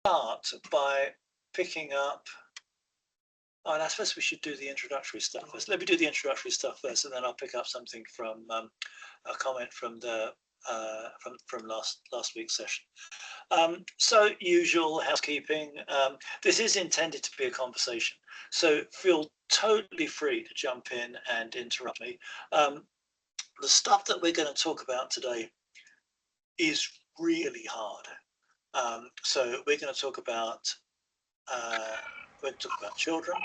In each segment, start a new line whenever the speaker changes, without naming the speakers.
start by picking up, oh, and I suppose we should do the introductory stuff first. Let me do the introductory stuff first, and then I'll pick up something from a comment from the from last week's session. So usual housekeeping. This is intended to be a conversation, so feel totally free to jump in and interrupt me. The stuff that we're going to talk about today is really hard. So we're going to talk about children.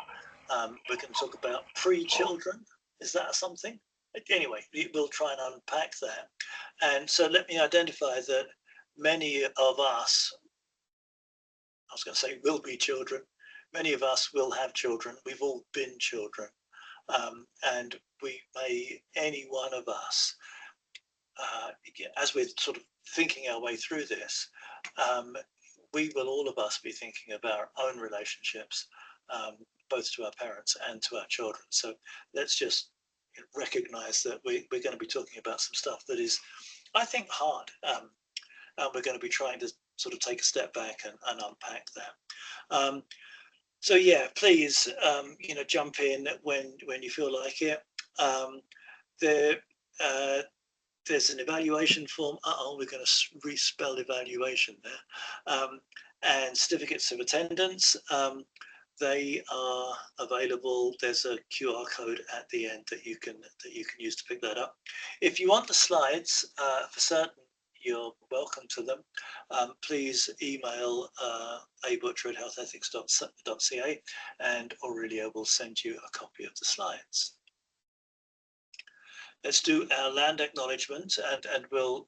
We're going to talk about pre-children. Is that something? Anyway, we'll try and unpack that. And so let me identify that many of us, I was going to say will be children, many of us will have children. We've all been children. And we may, any one of us, as we're sort of thinking our way through this, we will all of us be thinking about our own relationships, both to our parents and to our children. So let's just recognize that we're going to be talking about some stuff that is, I think, hard. And we're going to be trying to sort of take a step back and unpack that. So yeah, please, jump in when you feel like it. There's an evaluation form. We're going to respell evaluation there. And certificates of attendance. They are available. There's a QR code at the end that you can use to pick that up. If you want the slides, for certain, you're welcome to them. Please email abutcher@healthethics.ca, and Aurelia will send you a copy of the slides. Let's do our land acknowledgement, and we'll,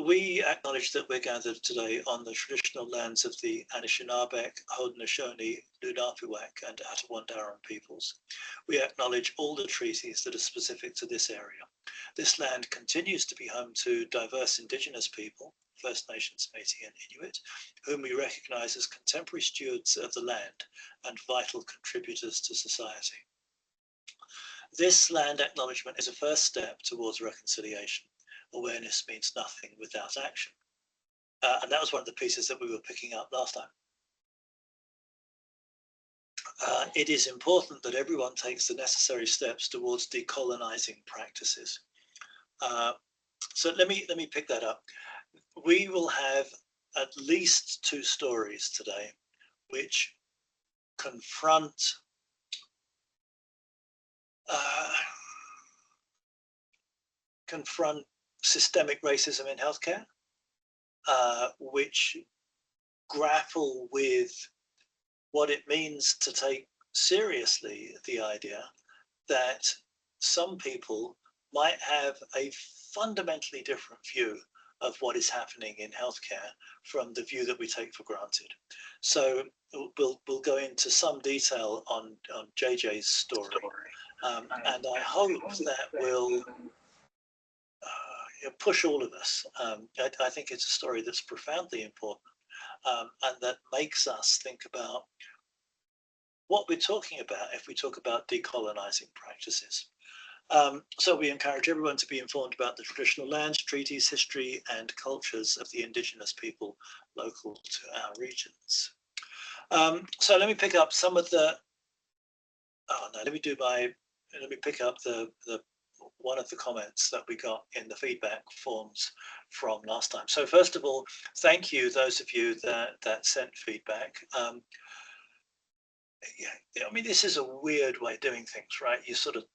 we acknowledge that we're gathered today on the traditional lands of the Anishinaabeg, Haudenosaunee, Nunapiwak, and Atawandaraon peoples. We acknowledge all the treaties that are specific to this area. This land continues to be home to diverse Indigenous people, First Nations, Métis and Inuit, whom we recognise as contemporary stewards of the land and vital contributors to society. This land acknowledgement is a first step towards reconciliation. Awareness means nothing without action. And that was one of the pieces that we were picking up last time. It is important that everyone takes the necessary steps towards decolonizing practices. So let me pick that up. We will have at least 2 stories today which confront systemic racism in healthcare, which grapple with what it means to take seriously the idea that some people might have a fundamentally different view of what is happening in healthcare from the view that we take for granted. So we'll go into some detail on JJ's story, and I hope that will push all of us. I think it's a story that's profoundly important, and that makes us think about what we're talking about if we talk about decolonizing practices. So we encourage everyone to be informed about the traditional lands, treaties, history, and cultures of the Indigenous people local to our regions. So let me pick up some of the. Let me pick up the one of the comments that we got in the feedback forms from last time. So first of all, thank you, those of you that sent feedback. Yeah, I mean, this is a weird way of doing things, right? You sort of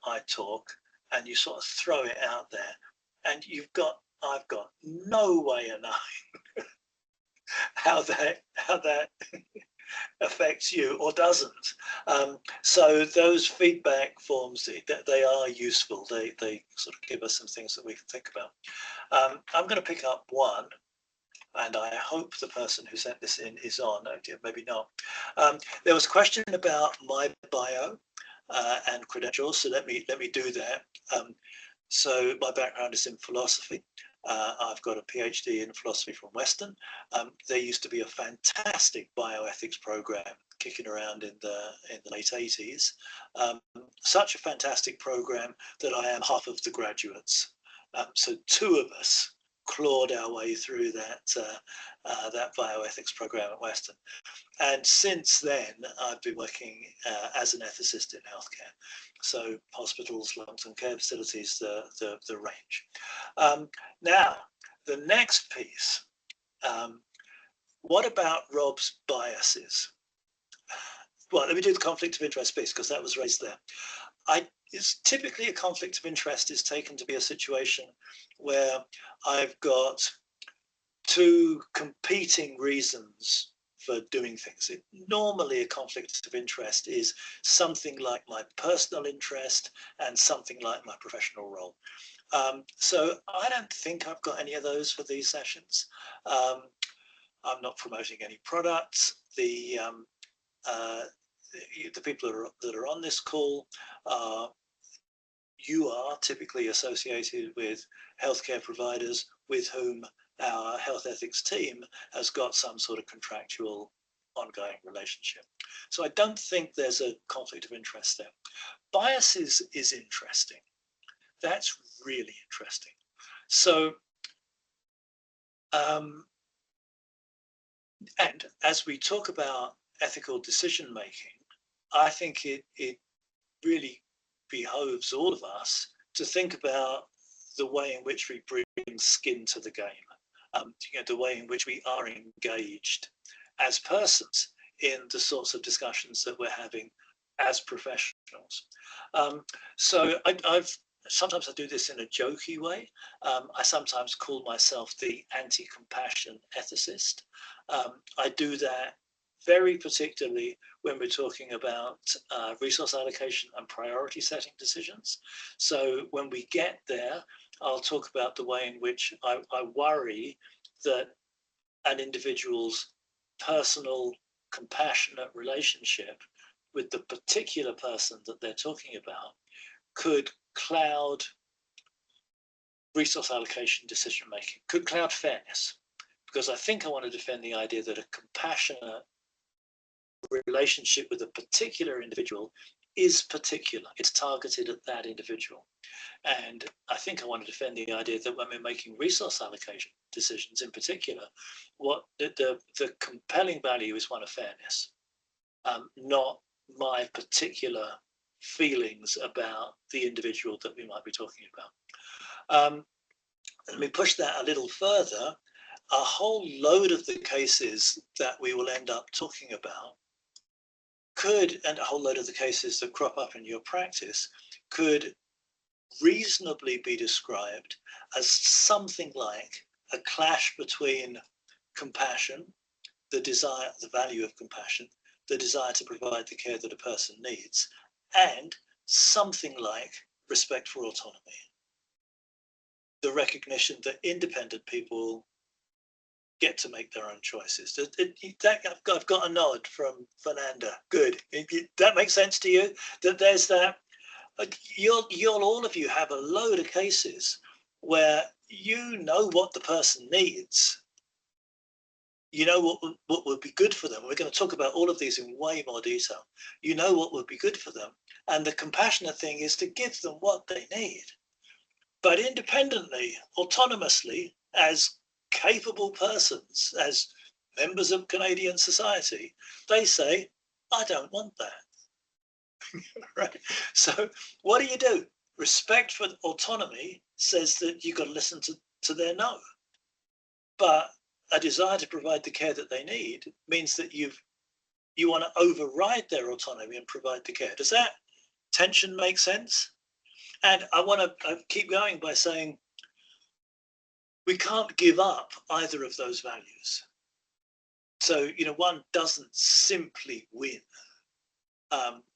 I talk, and you sort of throw it out there, and I've got no way of knowing how that affects you or doesn't. So those feedback forms, they are useful. They sort of give us some things that we can think about. I'm going to pick up one, and I hope the person who sent this in is on. Maybe not. There was a question about my bio and credentials, so let me do that. So my background is in philosophy. I've got a PhD in philosophy from Western. There used to be a fantastic bioethics program kicking around in the late 80s. Such a fantastic program that I am half of the graduates. So 2 of us clawed our way through that bioethics program at Western. And since then, I've been working as an ethicist in healthcare. So hospitals, long-term care facilities, the range. Now, the next piece, what about Rob's biases? Well, let me do the conflict of interest piece because that was raised there. It's typically a conflict of interest is taken to be a situation where I've got two competing reasons for doing things. Normally a conflict of interest is something like my personal interest and something like my professional role. So I don't think I've got any of those for these sessions. I'm not promoting any products. The people that are on this call, you are typically associated with healthcare providers with whom our health ethics team has got some sort of contractual ongoing relationship. So I don't think there's a conflict of interest there. Biases is interesting. That's really interesting. So, and as we talk about ethical decision making, I think it really behoves all of us to think about the way in which we bring skin to the game, the way in which we are engaged as persons in the sorts of discussions that we're having as professionals. So sometimes I do this in a jokey way. I sometimes call myself the anti-compassion ethicist. I do that very particularly when we're talking about resource allocation and priority setting decisions. So when we get there, I'll talk about the way in which I worry that an individual's personal, compassionate relationship with the particular person that they're talking about could cloud resource allocation decision making, could cloud fairness. Because I think I want to defend the idea that a compassionate relationship with a particular individual is particular. It's targeted at that individual. And I think I want to defend the idea that when we're making resource allocation decisions in particular, what the compelling value is one of fairness, not my particular feelings about the individual that we might be talking about. Let me push that a little further. A whole load of the cases that we will end up talking about could, and a whole load of the cases that crop up in your practice, could reasonably be described as something like a clash between compassion, the desire, the value of compassion, the desire to provide the care that a person needs, and something like respect for autonomy. The recognition that independent people get to make their own choices. I've got a nod from Fernanda. Good. That makes sense to you? That there's that. You'll all of you have a load of cases where you know what the person needs. You know what would be good for them. We're going to talk about all of these in way more detail. You know what would be good for them. And the compassionate thing is to give them what they need. But independently, autonomously, as capable persons, as members of Canadian society, they say, I don't want that. Right? So what do? Respect for autonomy says that you've got to listen to their no. But a desire to provide the care that they need means that you want to override their autonomy and provide the care. Does that tension make sense? And I want to keep going by saying, we can't give up either of those values. So, one doesn't simply win.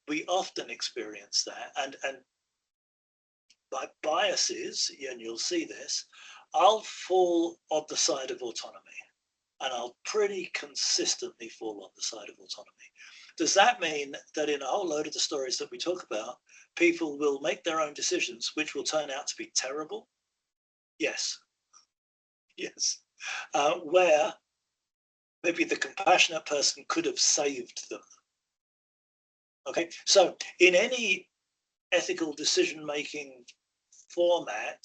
We often experience that. And by biases, and you'll see this, I'll fall on the side of autonomy. And I'll pretty consistently fall on the side of autonomy. Does that mean that in a whole load of the stories that we talk about, people will make their own decisions, which will turn out to be terrible? Yes. Yes. Where maybe the compassionate person could have saved them. Okay, so in any ethical decision-making format,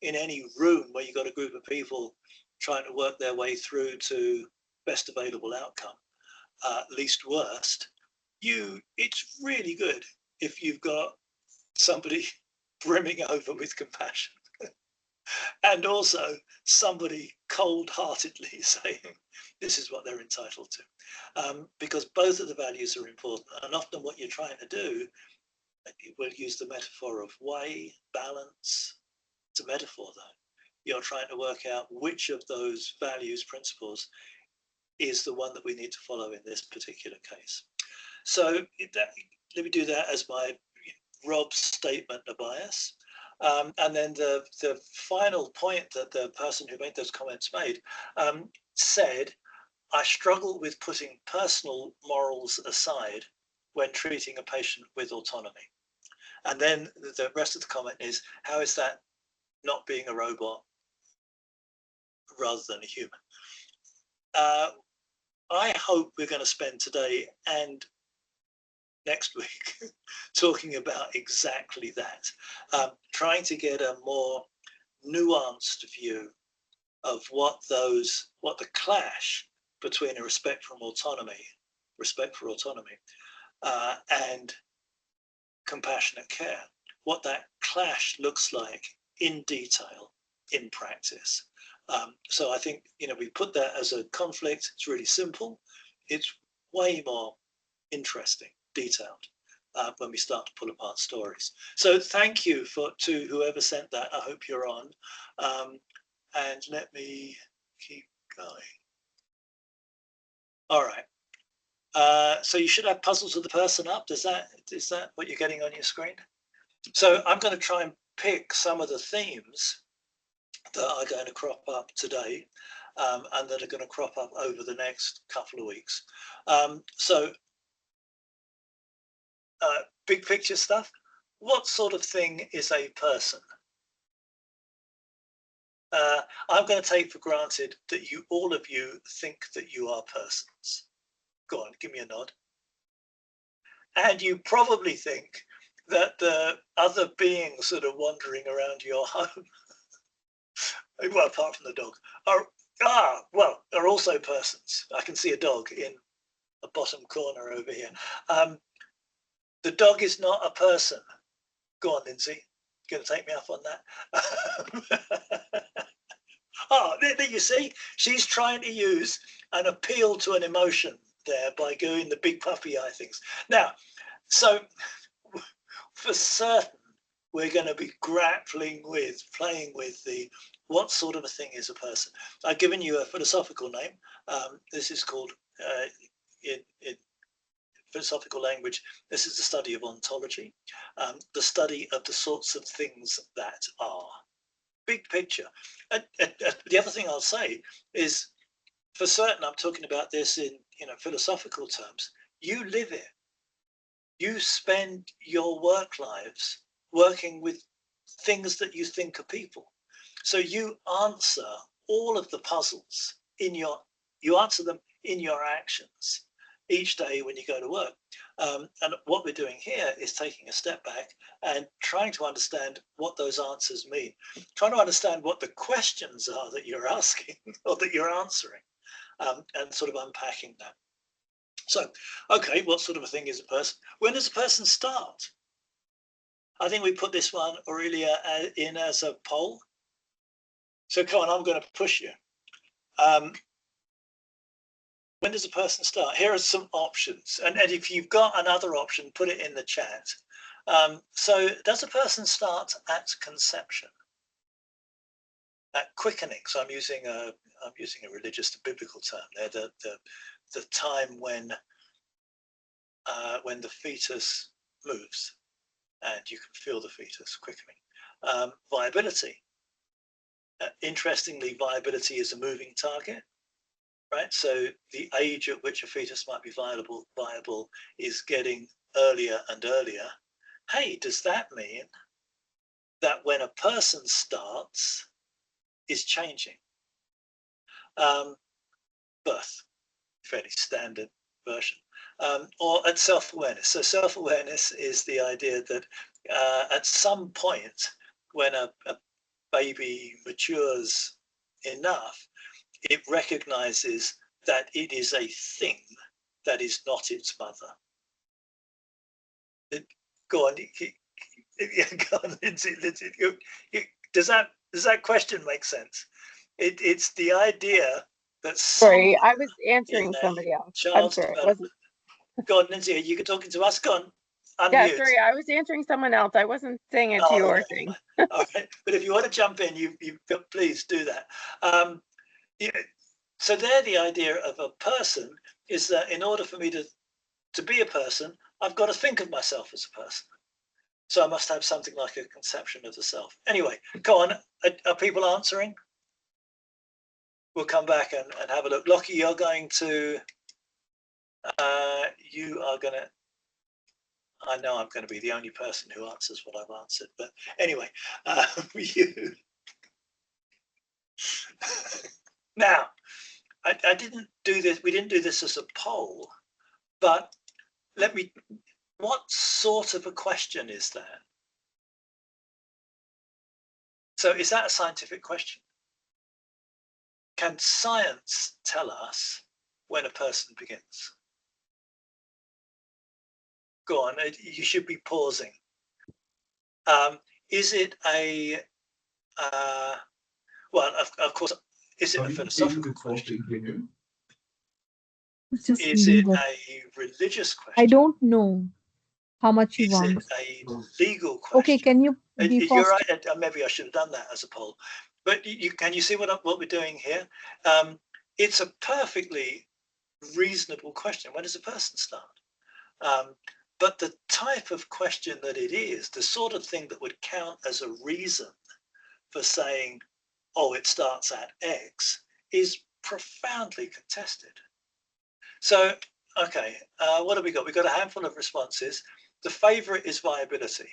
in any room where you've got a group of people trying to work their way through to best available outcome, least worst, it's really good if you've got somebody brimming over with compassion and also somebody cold-heartedly saying this is what they're entitled to, because both of the values are important. And often what you're trying to do, we'll use the metaphor of way, balance. It's a metaphor though. You're trying to work out which of those values, principles, is the one that we need to follow in this particular case. So let me do that as my Rob's statement of bias. And then the final point that the person who made those comments made said, I struggle with putting personal morals aside when treating a patient with autonomy. And then the rest of the comment is, how is that not being a robot rather than a human? I hope we're going to spend today and next week talking about exactly that, trying to get a more nuanced view of what the clash between a respect for autonomy and compassionate care, what that clash looks like in detail in practice. So I think, we put that as a conflict. It's really simple. It's way more interesting, detailed, when we start to pull apart stories. So thank you to whoever sent that. I hope you're on. And let me keep going. All right. So you should have puzzles of the person up. Is that what you're getting on your screen? So I'm going to try and pick some of the themes that are going to crop up today, and that are going to crop up over the next couple of weeks. Big picture stuff. What sort of thing is a person? I'm going to take for granted that all of you think that you are persons. Go on, give me a nod. And you probably think that the other beings that are wandering around your home, well, apart from the dog, are also persons. I can see a dog in a bottom corner over here. The dog is not a person. Go on, Lindsay. You're going to take me up on that? There you see, she's trying to use an appeal to an emotion there by doing the big puppy eye things. Now, so for certain, we're going to be grappling with, playing with what sort of a thing is a person. I've given you a philosophical name. This is called, in philosophical language, this is the study of ontology, the study of the sorts of things that are. Big picture. The other thing I'll say is, for certain, I'm talking about this in philosophical terms. You live it. You spend your work lives working with things that you think are people. So you answer all of the puzzles you answer them in your actions each day when you go to work. And what we're doing here is taking a step back and trying to understand what those answers mean, trying to understand what the questions are that you're asking or that you're answering, and sort of unpacking that. So, okay, what sort of a thing is a person? When does a person start? I think we put this one, Aurelia, in as a poll. So come on, I'm going to push you. When does a person start? Here are some options. And if you've got another option, put it in the chat. So does a person start at conception? At quickening. So I'm using a religious to biblical term there. The time when the fetus moves and you can feel the fetus quickening. Viability. Interestingly, viability is a moving target. Right, so the age at which a fetus might be viable is getting earlier and earlier. Hey, does that mean that when a person starts is changing? Birth, fairly standard version, or at self-awareness. So self-awareness is the idea that at some point when a baby matures enough, it recognizes that it is a thing that is not its mother. Go on, go on, Lindsay. Does that question make sense? It's the idea that
sorry, I was answering somebody else. I'm sorry.
Go on, Lindsay. Are you talking to us? Go on. Unmute.
Yeah, sorry, I was answering someone else. I wasn't saying it to your thing.
All right, but if you want to jump in, you please do that. Yeah, so there, the idea of a person is that in order for me to be a person, I've got to think of myself as a person. So I must have something like a conception of the self. Anyway, go on. Are people answering? We'll come back and have a look. Lockie, you're going to. You are going to. I know I'm going to be the only person who answers what I've answered, but anyway, you. Now, I didn't do this. We didn't do this as a poll, but what sort of a question is that? So is that a scientific question? Can science tell us when a person begins? Go on, you should be pausing. Is it a, well, of course, is it a philosophical question? Is it a religious question?
I don't know how much you want.
Is it a legal question?
Okay, can you be fast?
You're right, maybe I should have done that as a poll. But can you see what we're doing here? It's a perfectly reasonable question. When does a person start? But the type of question that it is, the sort of thing that would count as a reason for saying, oh, it starts at X, is profoundly contested. So, okay, what have we got? We've got a handful of responses. The favorite is viability.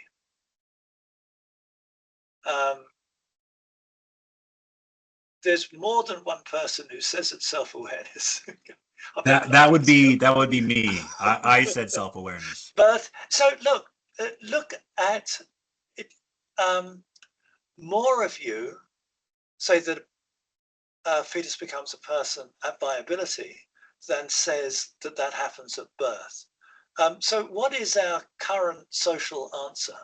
There's more than one person who says it's self-awareness.
that would be me. I said self-awareness.
But so look at it. More of you say that a fetus becomes a person at viability than says that that happens at birth. So what is our current social answer?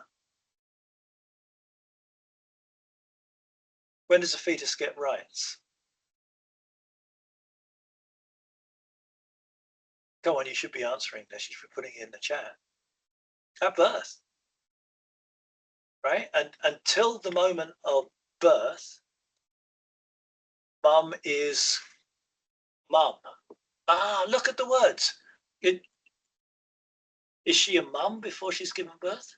When does a fetus get rights? Go on, you should be answering this. You should be putting it in the chat. At birth, right? And until the moment of birth, mum is mum. Ah, look at the words. Is she a mum before she's given birth?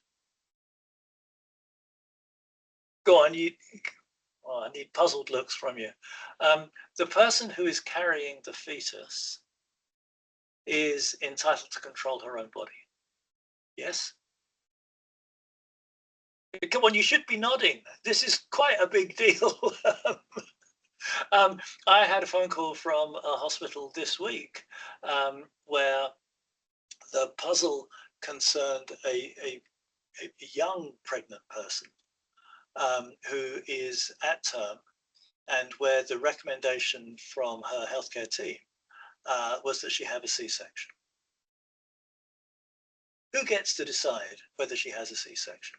Go on, I need puzzled looks from you. The person who is carrying the fetus is entitled to control her own body. Yes? Come on, you should be nodding. This is quite a big deal. I had a phone call from a hospital this week where the puzzle concerned a young pregnant person who is at term, and where the recommendation from her healthcare team was that she have a C-section. Who gets to decide whether she has a C-section?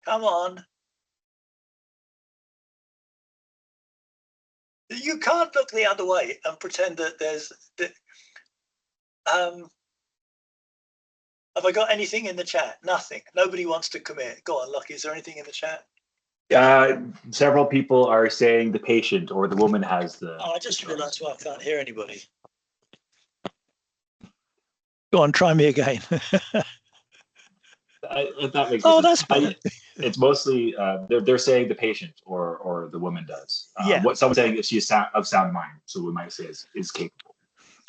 Come on. You can't look the other way and pretend that there's... have I got anything in the chat? Nothing. Nobody wants to commit. Go on, Lucky. Is there anything in the chat?
Several people are saying the patient or the woman has the...
Oh, I just realized I can't hear anybody. Go on, try me again.
That makes
oh,
sense.
that's better.
It's mostly they're saying the patient or the woman does.
Yeah.
What someone's saying is she's of sound mind, so we might say is capable.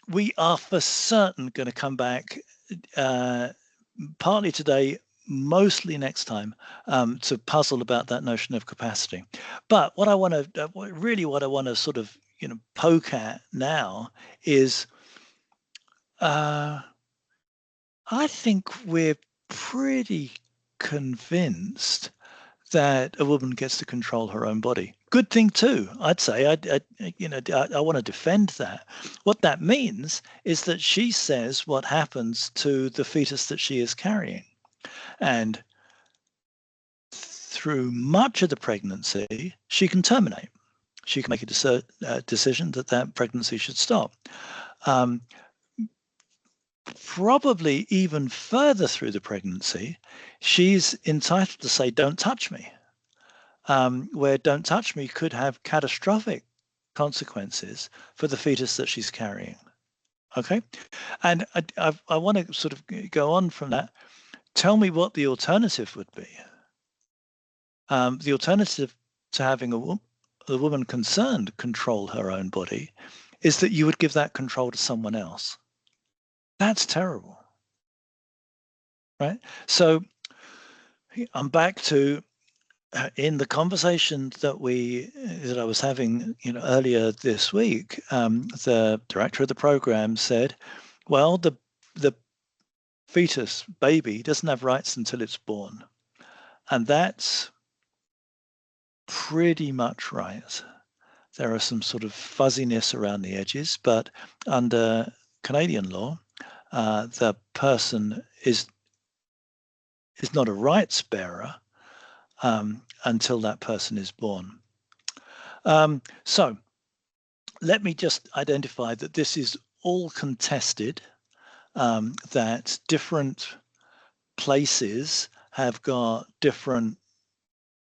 We are for certain going to come back partly today, mostly next time, to puzzle about that notion of capacity. But what I want to what I want to sort of poke at now is
I think we're pretty convinced that a woman gets to control her own body. Good thing too, I'd say. I want to defend that. What that means is that she says what happens to the fetus that she is carrying. And through much of the pregnancy, she can terminate. She can make a decision that that pregnancy should stop. Probably even further through the pregnancy, she's entitled to say, don't touch me, where don't touch me could have catastrophic consequences for the fetus that she's carrying. Okay. And I want to sort of go on from that. Tell me what the alternative would be. The alternative to having the woman concerned control her own body is that you would give that control to someone else. That's terrible. Right? So I'm back to in the conversation that I was having, earlier this week. The director of the program said, "Well, the fetus baby doesn't have rights until it's born," and that's pretty much right. There are some sort of fuzziness around the edges, but under Canadian law, the person is not a rights bearer until that person is born. So let me just identify that this is all contested, that different places have got different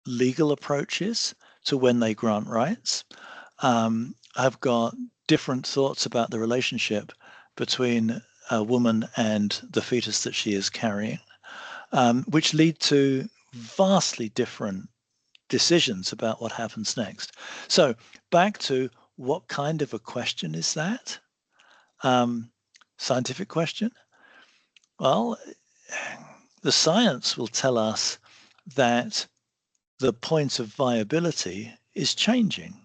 legal approaches to when they grant rights, have got different thoughts about the relationship between a woman and the fetus that she is carrying, which lead to vastly different decisions about what happens next. So back to what kind of a question is that? Scientific question? Well, the science will tell us that the point of viability is changing.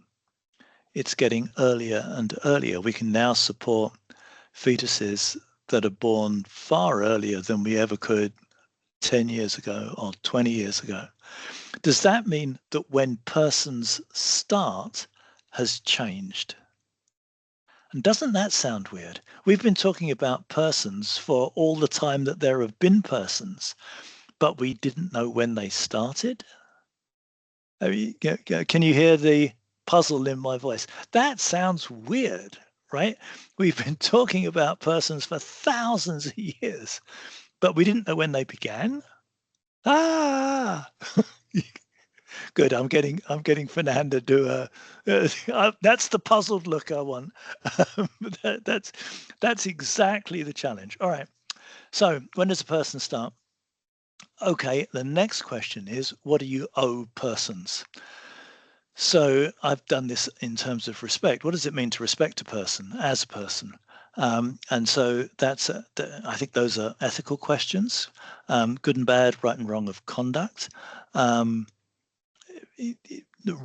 It's getting earlier and earlier. We can now support fetuses that are born far earlier than we ever could 10 years ago or 20 years ago. Does that mean that when persons start has changed? And doesn't that sound weird? We've been talking about persons for all the time that there have been persons, but we didn't know when they started. I mean, can you hear the puzzle in my voice? That sounds weird, right? We've been talking about persons for thousands of years, but we didn't know when they began. Good. I'm getting Fernanda to that's the puzzled look I want. That's exactly the challenge. All right. So when does a person start? Okay. The next question is, what do you owe persons? So I've done this in terms of respect. What does it mean to respect a person as a person? And so I think those are ethical questions, good and bad, right and wrong of conduct.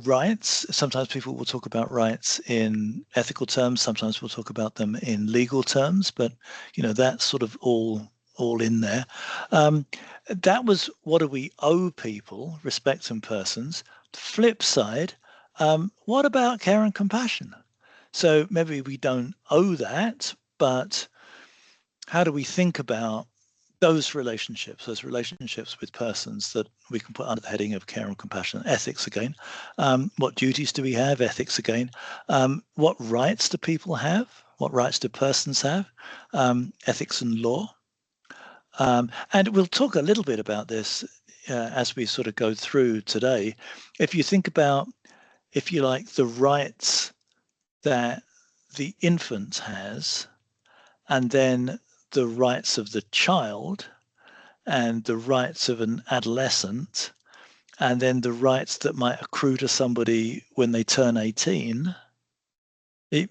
Rights, sometimes people will talk about rights in ethical terms, sometimes we'll talk about them in legal terms, but that's sort of all in there. That was, what do we owe people, respect and persons. The flip side, what about care and compassion? So maybe we don't owe that, but how do we think about those relationships with persons that we can put under the heading of care and compassion? Ethics again. What duties do we have? Ethics again. What rights do people have? What rights do persons have? Ethics and law. And we'll talk a little bit about this as we sort of go through today. If you think about, if you like, the rights that the infant has, and then the rights of the child, and the rights of an adolescent, and then the rights that might accrue to somebody when they turn 18. And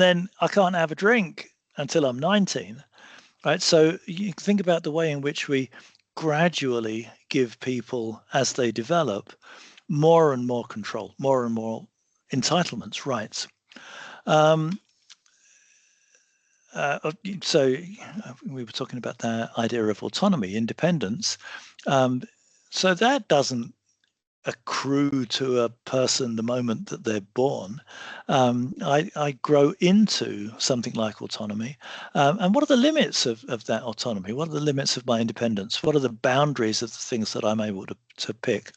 then I can't have a drink until I'm 19, right? So you think about the way in which we gradually give people, as they develop, more and more control, more and more entitlements, rights. so we were talking about the idea of autonomy, independence. So that doesn't accrue to a person the moment that they're born. I grow into something like autonomy. And what are the limits of that autonomy? What are the limits of my independence? What are the boundaries of the things that I'm able to pick?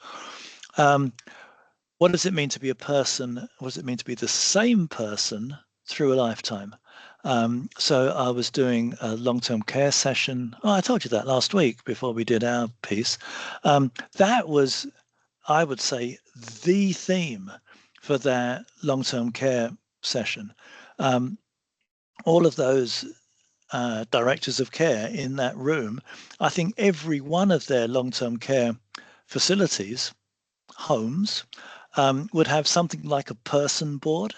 What does it mean to be a person? What does it mean to be the same person through a lifetime? So I was doing a long-term care session. Oh, I told you that last week before we did our piece. That was, I would say, the theme for that long-term care session. All of those directors of care in that room, I think every one of their long-term care facilities, homes, would have something like a person board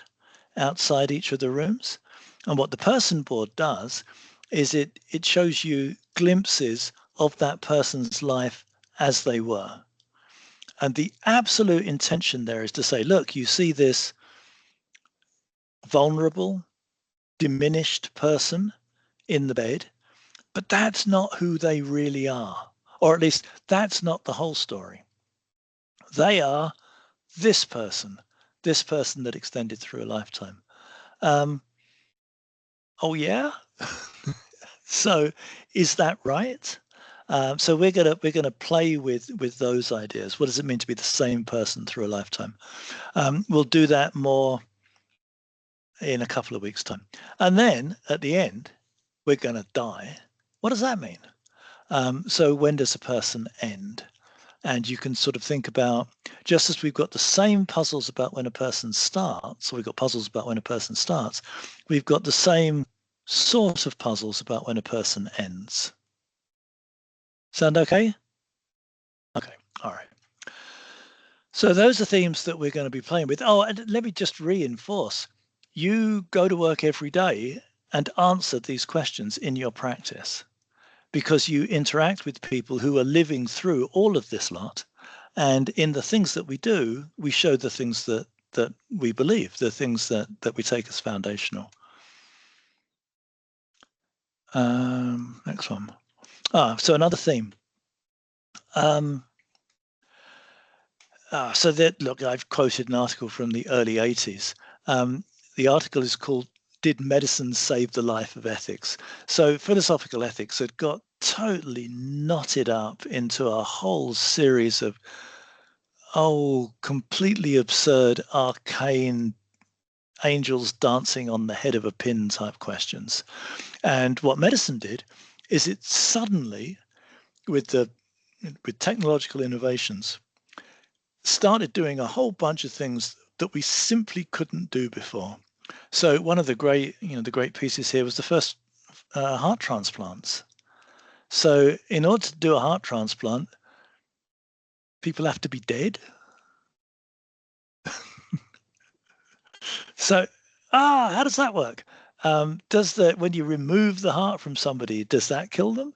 outside each of the rooms. And what the person board does is it shows you glimpses of that person's life as they were. And the absolute intention there is to say, look, you see this vulnerable, diminished person in the bed, but that's not who they really are. Or at least that's not the whole story. They are this person that extended through a lifetime. Oh yeah. So is that right? So we're gonna play with those ideas. What does it mean to be the same person through a lifetime? We'll do that more in a couple of weeks' time, and then at the end, we're gonna die. What does that mean? So when does a person end? And you can sort of think about, just as we've got the same puzzles about when a person starts, so we've got puzzles about when a person starts, we've got the same sort of puzzles about when a person ends. Sound okay? Okay, all right. So those are themes that we're going to be playing with. Oh, and let me just reinforce, you go to work every day and answer these questions in your practice, because you interact with people who are living through all of this lot. And in the things that we do, we show the things that we believe, the things that we take as foundational. Next one. So another theme. So that, look, I've quoted an article from the early 80s. The article is called "Did Medicine Save the Life of Ethics?" So philosophical ethics had got totally knotted up into a whole series of completely absurd, arcane, angels dancing on the head of a pin type questions. And what medicine did is it suddenly, with technological innovations, started doing a whole bunch of things that we simply couldn't do before. So one of the great pieces here was the first heart transplants. So in order to do a heart transplant, people have to be dead. So, how does that work? When you remove the heart from somebody, does that kill them?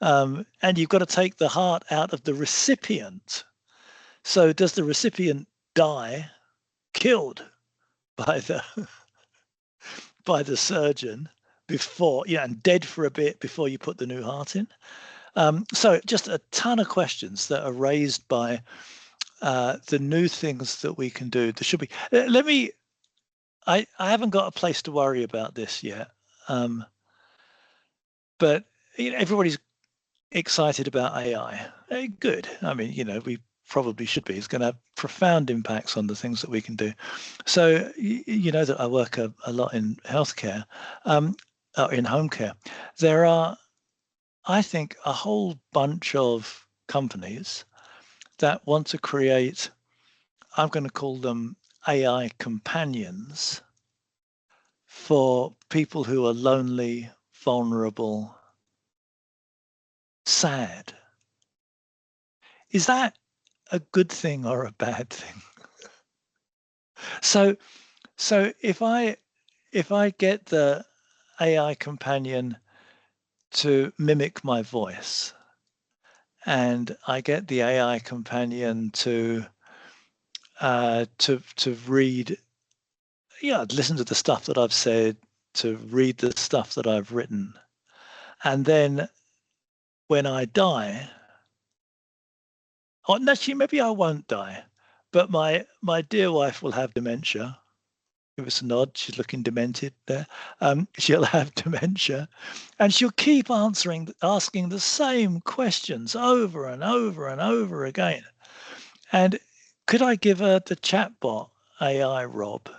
And you've got to take the heart out of the recipient. So does the recipient die, killed by the surgeon before, and dead for a bit before you put the new heart in? So just a ton of questions that are raised by the new things that we can do. There should be. I haven't got a place to worry about this yet, but everybody's excited about AI. Good. I mean, we probably should be. It's going to have profound impacts on the things that we can do. So you know that I work a lot in healthcare, in home care. There are, I think, a whole bunch of companies that want to create, I'm going to call them AI companions, for people who are lonely, vulnerable, sad. Is that a good thing or a bad thing? So if I get the AI companion to mimic my voice, and I get the AI companion to read, listen to the stuff that I've said, to read the stuff that I've written. And then when I die, or actually, maybe I won't die, but my dear wife will have dementia. Give us a nod. She's looking demented there. She'll have dementia, and she'll keep asking the same questions over and over and over again. And could I give her the chatbot AI, Rob,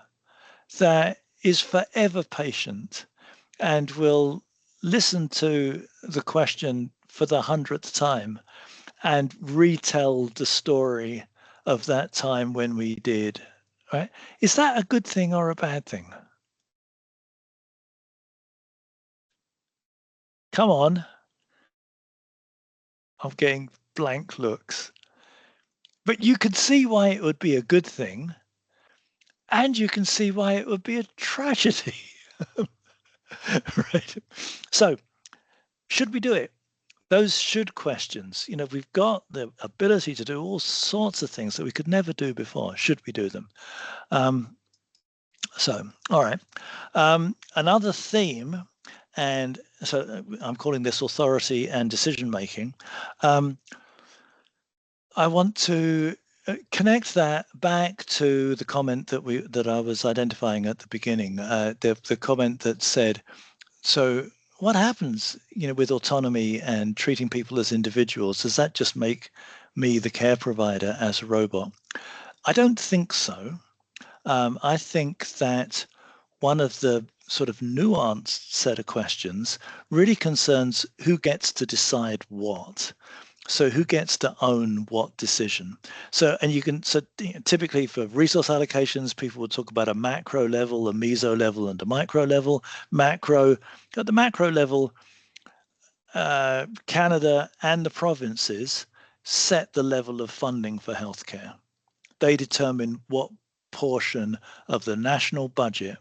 that is forever patient and will listen to the question for the 100th time and retell the story of that time when we did, right? Is that a good thing or a bad thing? Come on. I'm getting blank looks. But you can see why it would be a good thing, and you can see why it would be a tragedy. Right? So, should we do it? Those should questions. You know, we've got the ability to do all sorts of things that we could never do before. Should we do them? So, all right. Another theme, and so I'm calling this authority and decision making. I want to connect that back to the comment that I was identifying at the beginning. The comment that said, so what happens, you know, with autonomy and treating people as individuals? Does that just make me the care provider as a robot? I don't think so. I think that one of the sort of nuanced set of questions really concerns who gets to decide what. So who gets to own what decision? So, and you can, so typically for resource allocations, people would talk about a macro level, a meso level, and a micro level. Macro, at the macro level, Canada and the provinces set the level of funding for healthcare. They determine what portion of the national budget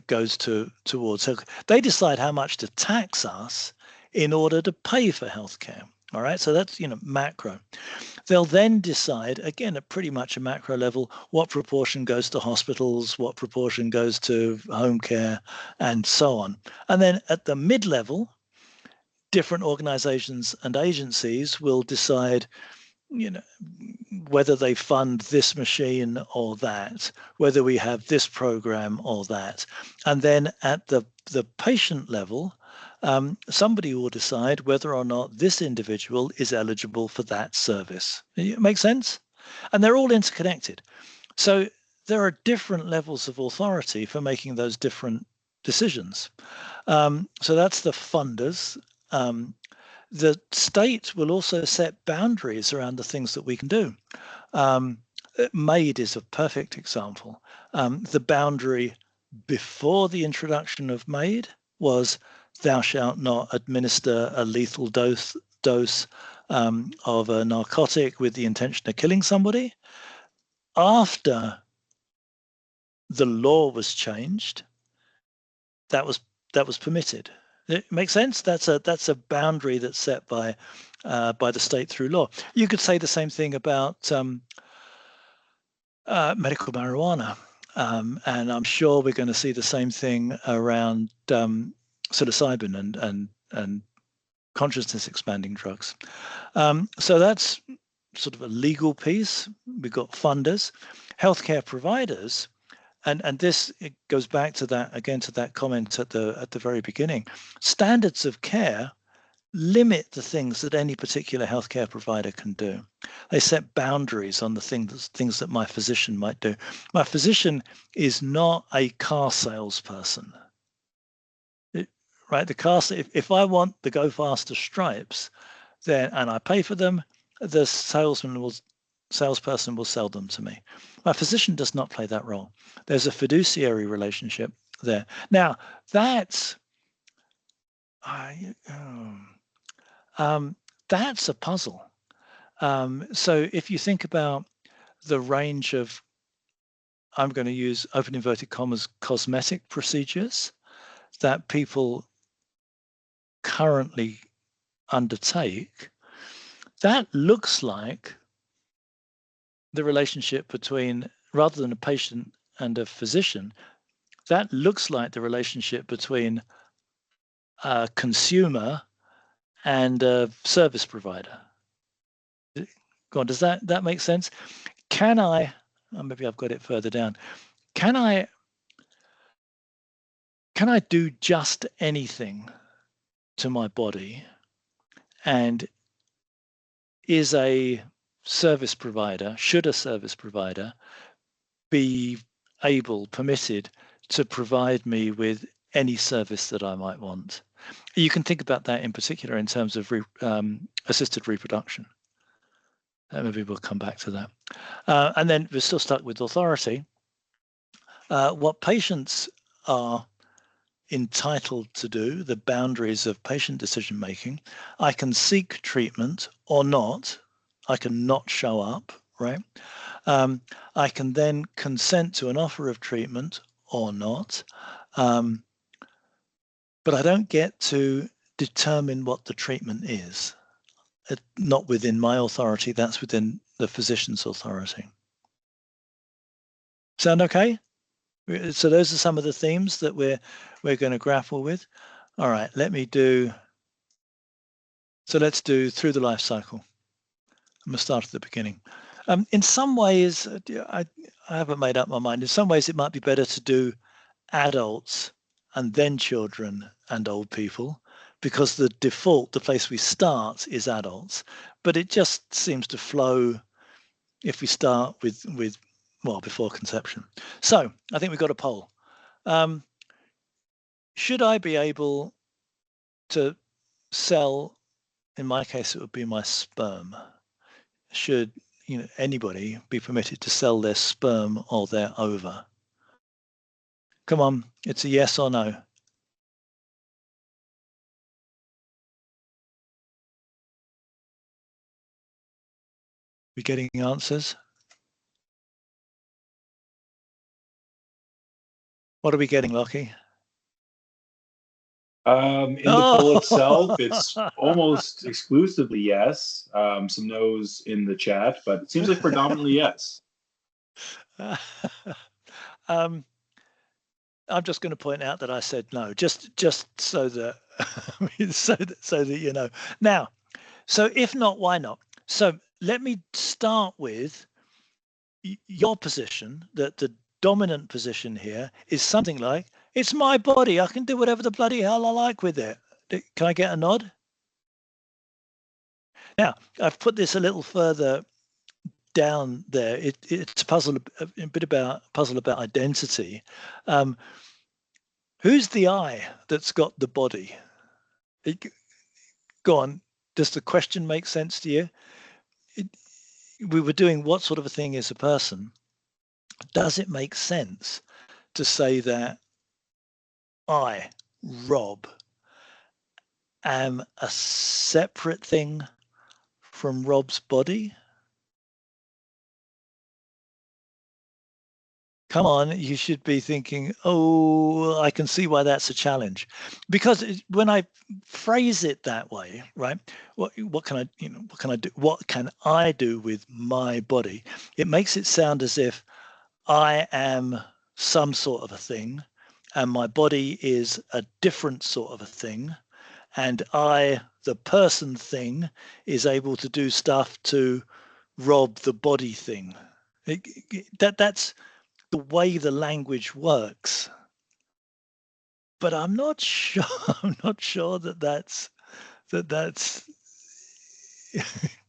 goes towards. So they decide how much to tax us in order to pay for healthcare. All right, so that's, you know, macro. They'll then decide, again, at pretty much a macro level, what proportion goes to hospitals, what proportion goes to home care, and so on. And then at the mid-level, different organizations and agencies will decide, you know, whether they fund this machine or that, whether we have this program or that. And then at the patient level, somebody will decide whether or not this individual is eligible for that service. It makes sense? And they're all interconnected. So there are different levels of authority for making those different decisions. So that's the funders. The state will also set boundaries around the things that we can do. MAID is a perfect example. The boundary before the introduction of MAID was thou shalt not administer a lethal dose of a narcotic with the intention of killing somebody. After the law was changed, that was permitted. It makes sense. That's a boundary that's set by the state through law. You could say the same thing about medical marijuana, and I'm sure we're going to see the same thing around psilocybin and consciousness expanding drugs. So that's sort of a legal piece. We've got funders, healthcare providers. And this, it goes back to that, again, to that comment at the very beginning. Standards of care limit the things that any particular healthcare provider can do. They set boundaries on the things that my physician might do. My physician is not a car salesperson. Right? The car, if I want the Go Faster stripes, then, and I pay for them, the salesperson will sell them to me. My physician does not play that role. There's a fiduciary relationship there. Now, that's a puzzle. So if you think about the range of, I'm going to use open inverted commas, cosmetic procedures that people currently undertake, that looks like the relationship between, rather than a patient and a physician, that looks like the relationship between a consumer, and a service provider. Go on, does that make sense? Can I, maybe I've got it further down. Can I do just anything to my body? And should a service provider be permitted to provide me with any service that I might want? You can think about that in particular in terms of assisted reproduction. Maybe we'll come back to that. And then we're still stuck with authority. What patients are entitled to do, the boundaries of patient decision making. I can seek treatment or not. I can not show up, right? I can then consent to an offer of treatment or not. But I don't get to determine what the treatment is. Not within my authority, that's within the physician's authority. Sound okay? So those are some of the themes that we're going to grapple with. All right, let's do through the life cycle. I'm going to start at the beginning. In some ways, I haven't made up my mind. In some ways, it might be better to do adults and then children and old people, because the default, the place we start, is adults. But it just seems to flow if we start with before conception. So I think we've got a poll. Should I be able to sell, in my case, it would be my sperm. Should anybody be permitted to sell their sperm or their ova? Come on, it's a yes or no. We getting answers? What are we getting, Lockie?
In the poll itself, it's almost exclusively yes. Some no's in the chat, but it seems like predominantly yes.
I'm just going to point out that I said no, just so that so that you know. Now, so if not, why not? So let me start with your position, that the dominant position here is something like, it's my body, I can do whatever the bloody hell I like with it. Can I get a nod? Now, I've put this a little further down there. It's a bit about identity. Who's the I that's got the body? Go on. Does the question make sense to you? We were doing what sort of a thing is a person. Does it make sense to say that I, Rob, am a separate thing from Rob's body? Come on, you should be thinking, oh, I can see why that's a challenge. Because when I phrase it that way, right, what can I do with my body? It makes it sound as if I am some sort of a thing and my body is a different sort of a thing, and I, the person thing, is able to do stuff to Rob the body thing. That's the way the language works, but I'm not sure. I'm not sure that that's.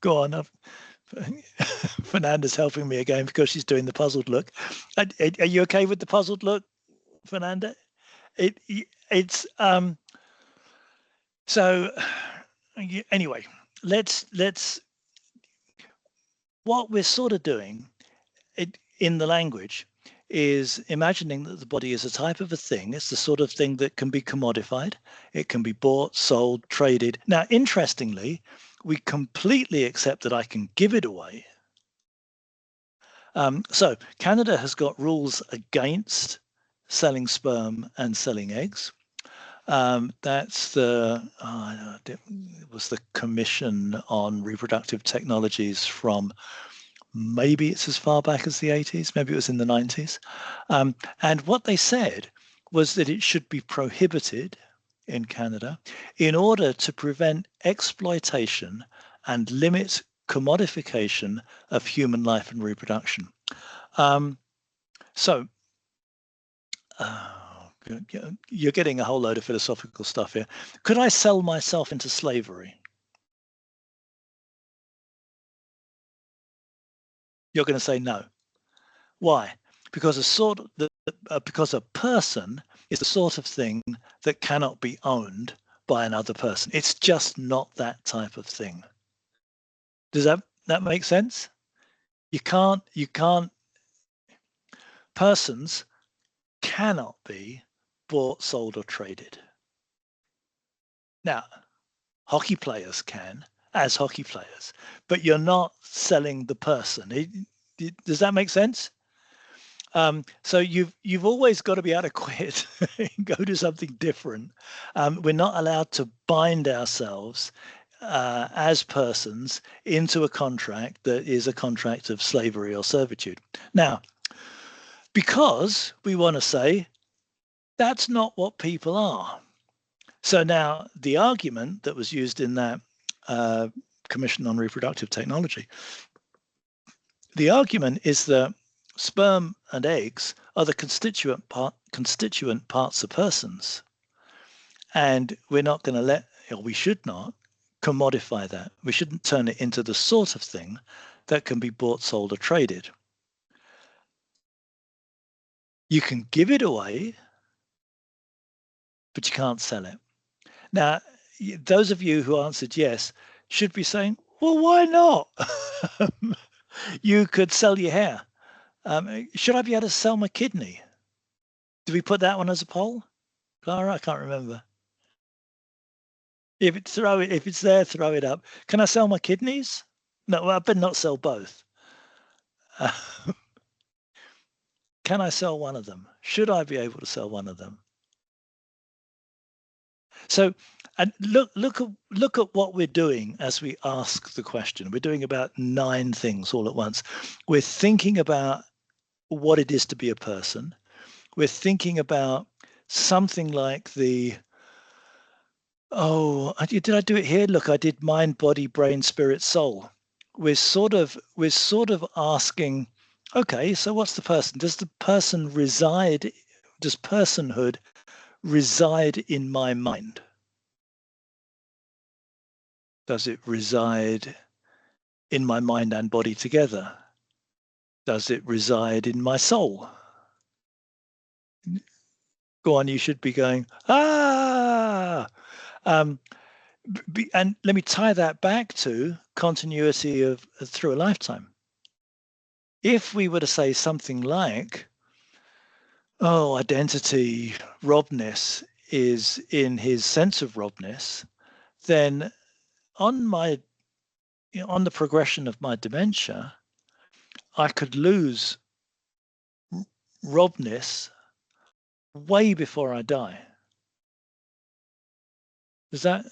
Go on. Fernanda's helping me again because she's doing the puzzled look. Are you okay with the puzzled look, Fernanda? It's so anyway. Let's what we're sort of doing in the language is imagining that the body is a type of a thing. It's the sort of thing that can be commodified. It can be bought, sold, traded. Now, interestingly, we completely accept that I can give it away. So Canada has got rules against selling sperm and selling eggs. That's it was the Commission on Reproductive Technologies from, maybe it's as far back as the 80s, maybe it was in the 90s. And what they said was that it should be prohibited in Canada in order to prevent exploitation and limit commodification of human life and reproduction. So you're getting a whole load of philosophical stuff here. Could I sell myself into slavery? You're going to say no. Why? Because because a person is the sort of thing that cannot be owned by another person. It's just not that type of thing. Does that make sense? You can't persons cannot be bought, sold, or traded. Now, hockey players can, as hockey players, but you're not selling the person. Does that make sense? So you've always got to be able to quit and go do something different. We're not allowed to bind ourselves as persons into a contract that is a contract of slavery or servitude. Now, because we want to say that's not what people are. So now the argument that was used in that Commission on Reproductive Technology, the argument is that sperm and eggs are the constituent parts of persons, and we're not going to let, or we should not, commodify that. We shouldn't turn it into the sort of thing that can be bought, sold, or traded. You can give it away, but you can't sell it. Now, those of you who answered yes should be saying, well, why not? You could sell your hair. Should I be able to sell my kidney? Do we put that one as a poll? Clara, I can't remember. If it's there, throw it up. Can I sell my kidneys? No, I better not sell both. Can I sell one of them? Should I be able to sell one of them? So, and look at what we're doing as we ask the question. We're doing about 9 things all at once. We're thinking about what it is to be a person. We're thinking about something like did I do it here? Look, I did mind, body, brain, spirit, soul. We're sort of asking, okay, so what's the person? Does personhood reside in my mind? Does it reside in my mind and body together? Does it reside in my soul? Go on, you should be going, and let me tie that back to continuity of through a lifetime. If we were to say something like, identity, Robness is in his sense of Robness, then on the progression of my dementia, I could lose Robness way before I die. Does that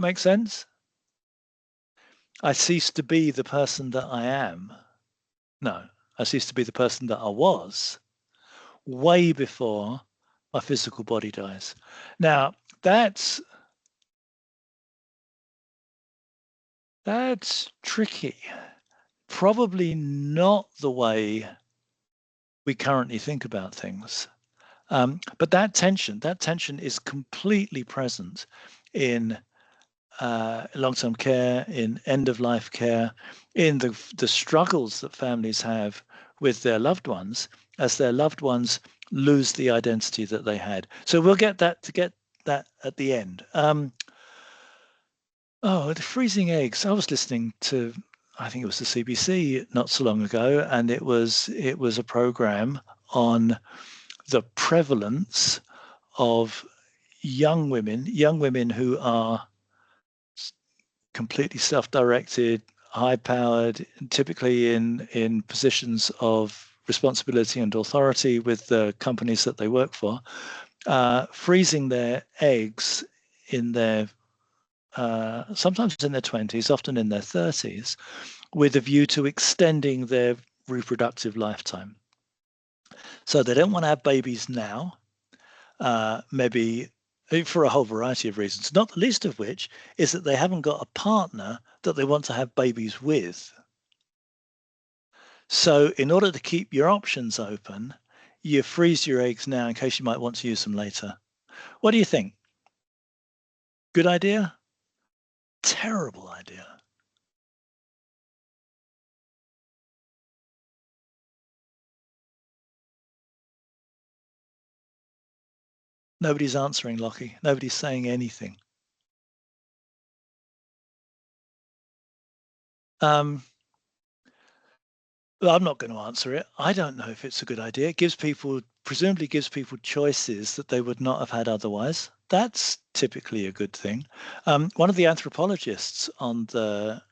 make sense? I cease to be the person that I am. No, I cease to be the person that I was way before my physical body dies. Now, that's tricky. Probably not the way we currently think about things. But that tension is completely present in long-term care, in end-of-life care, in the struggles that families have with their loved ones as their loved ones lose the identity that they had. So we'll get that at the end. The freezing eggs. I was listening to, I think it was the CBC not so long ago, and it was a program on the prevalence of young women who are completely self-directed, high-powered, typically in positions of responsibility and authority with the companies that they work for, freezing their eggs in their sometimes in their 20s, often in their 30s, with a view to extending their reproductive lifetime. So they don't want to have babies now, maybe for a whole variety of reasons, not the least of which is that they haven't got a partner that they want to have babies with. So in order to keep your options open, you freeze your eggs now in case you might want to use them later. What do you think? Good idea? Terrible idea. Nobody's answering, Lockie. Nobody's saying anything. Well, I'm not going to answer it. I don't know if it's a good idea. It presumably gives people choices that they would not have had otherwise. That's typically a good thing. One of the anthropologists on the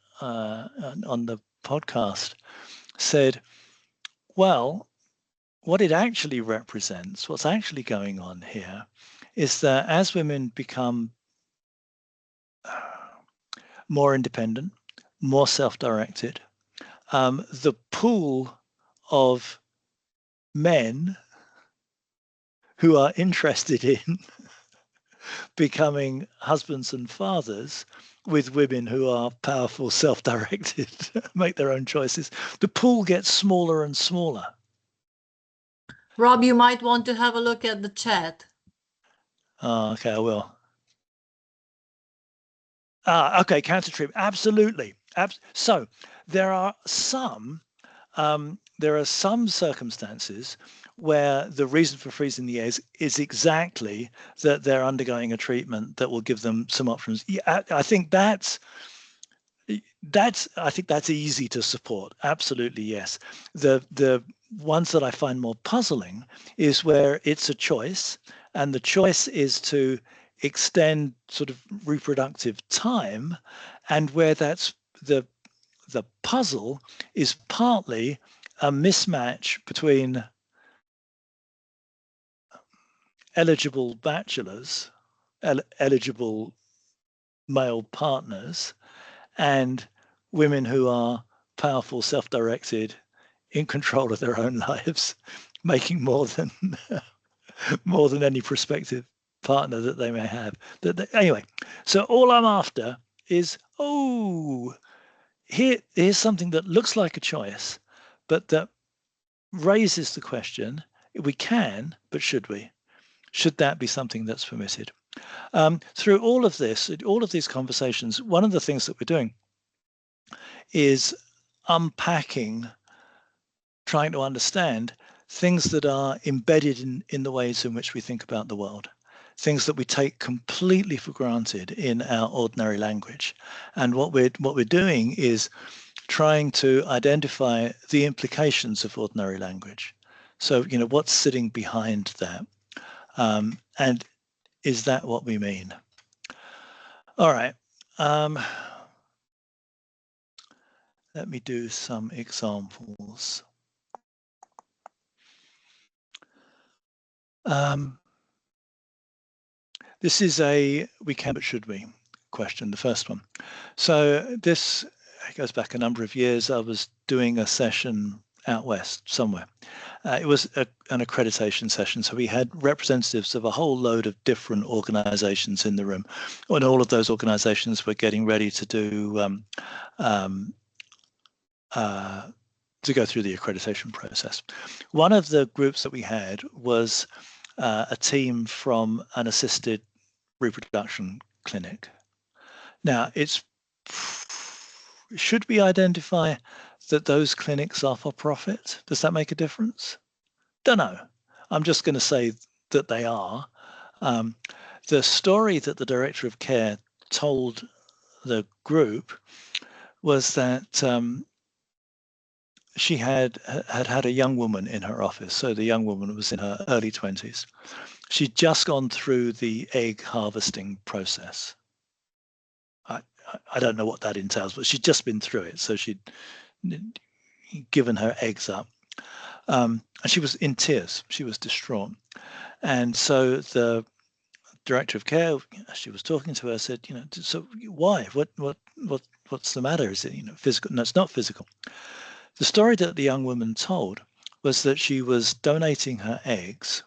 podcast said, well, what it actually represents, what's actually going on here, is that as women become more independent, more self-directed, the pool of men who are interested in becoming husbands and fathers with women who are powerful, self-directed, make their own choices, the pool gets smaller and smaller.
Rob, you might want to have a look at the chat.
Oh, okay, I will. Okay, counter treatment, absolutely. So there are some circumstances where the reason for freezing the eggs is exactly that they're undergoing a treatment that will give them some options. Yeah, I think that's easy to support. Absolutely, yes. The ones that I find more puzzling is where it's a choice, and the choice is to extend sort of reproductive time, and where that's the puzzle is partly a mismatch between eligible bachelors, eligible male partners, and women who are powerful, self-directed, in control of their own lives, making more than any prospective partner that they may have. Anyway, so all I'm after is, here's something that looks like a choice, but that raises the question: we can, but should we? Should that be something that's permitted? Through all of these conversations, one of the things that we're doing is unpacking, trying to understand things that are embedded in the ways in which we think about the world, things that we take completely for granted in our ordinary language. And what we're doing is trying to identify the implications of ordinary language. So, what's sitting behind that? And is that what we mean? All right. Let me do some examples. This is a we can but should we question, the first one. So this goes back a number of years. I was doing a session out west somewhere. It was an accreditation session, so we had representatives of a whole load of different organizations in the room, and all of those organizations were getting ready to do to go through the accreditation process. One of the groups that we had was a team from an assisted reproduction clinic. Now, should we identify that those clinics are for profit? Does that make a difference? Don't know. I'm just going to say that they are. The story that the director of care told the group was that she had a young woman in her office. So the young woman was in her early 20s. She'd just gone through the egg harvesting process. I don't know what that entails, but she'd just been through it. So she'd given her eggs up. And she was in tears. She was distraught. And so the director of care, as she was talking to her, said, so why? What's the matter? Is it, physical? No, it's not physical. The story that the young woman told was that she was donating her eggs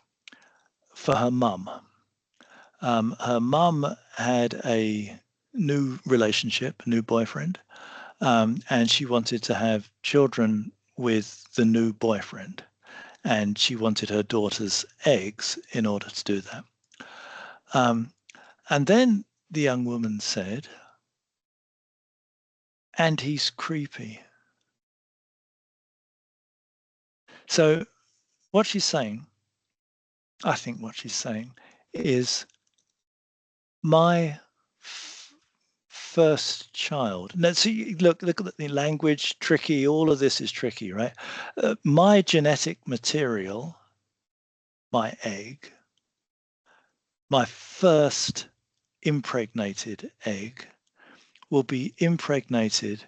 for her mum. Her mum had a new relationship, a new boyfriend, and she wanted to have children with the new boyfriend. And she wanted her daughter's eggs in order to do that. And then the young woman said, and he's creepy. So what she's saying, I think what she's saying is my first child. Now, see, look at the language, tricky. All of this is tricky, right? My genetic material, my egg, my first impregnated egg will be impregnated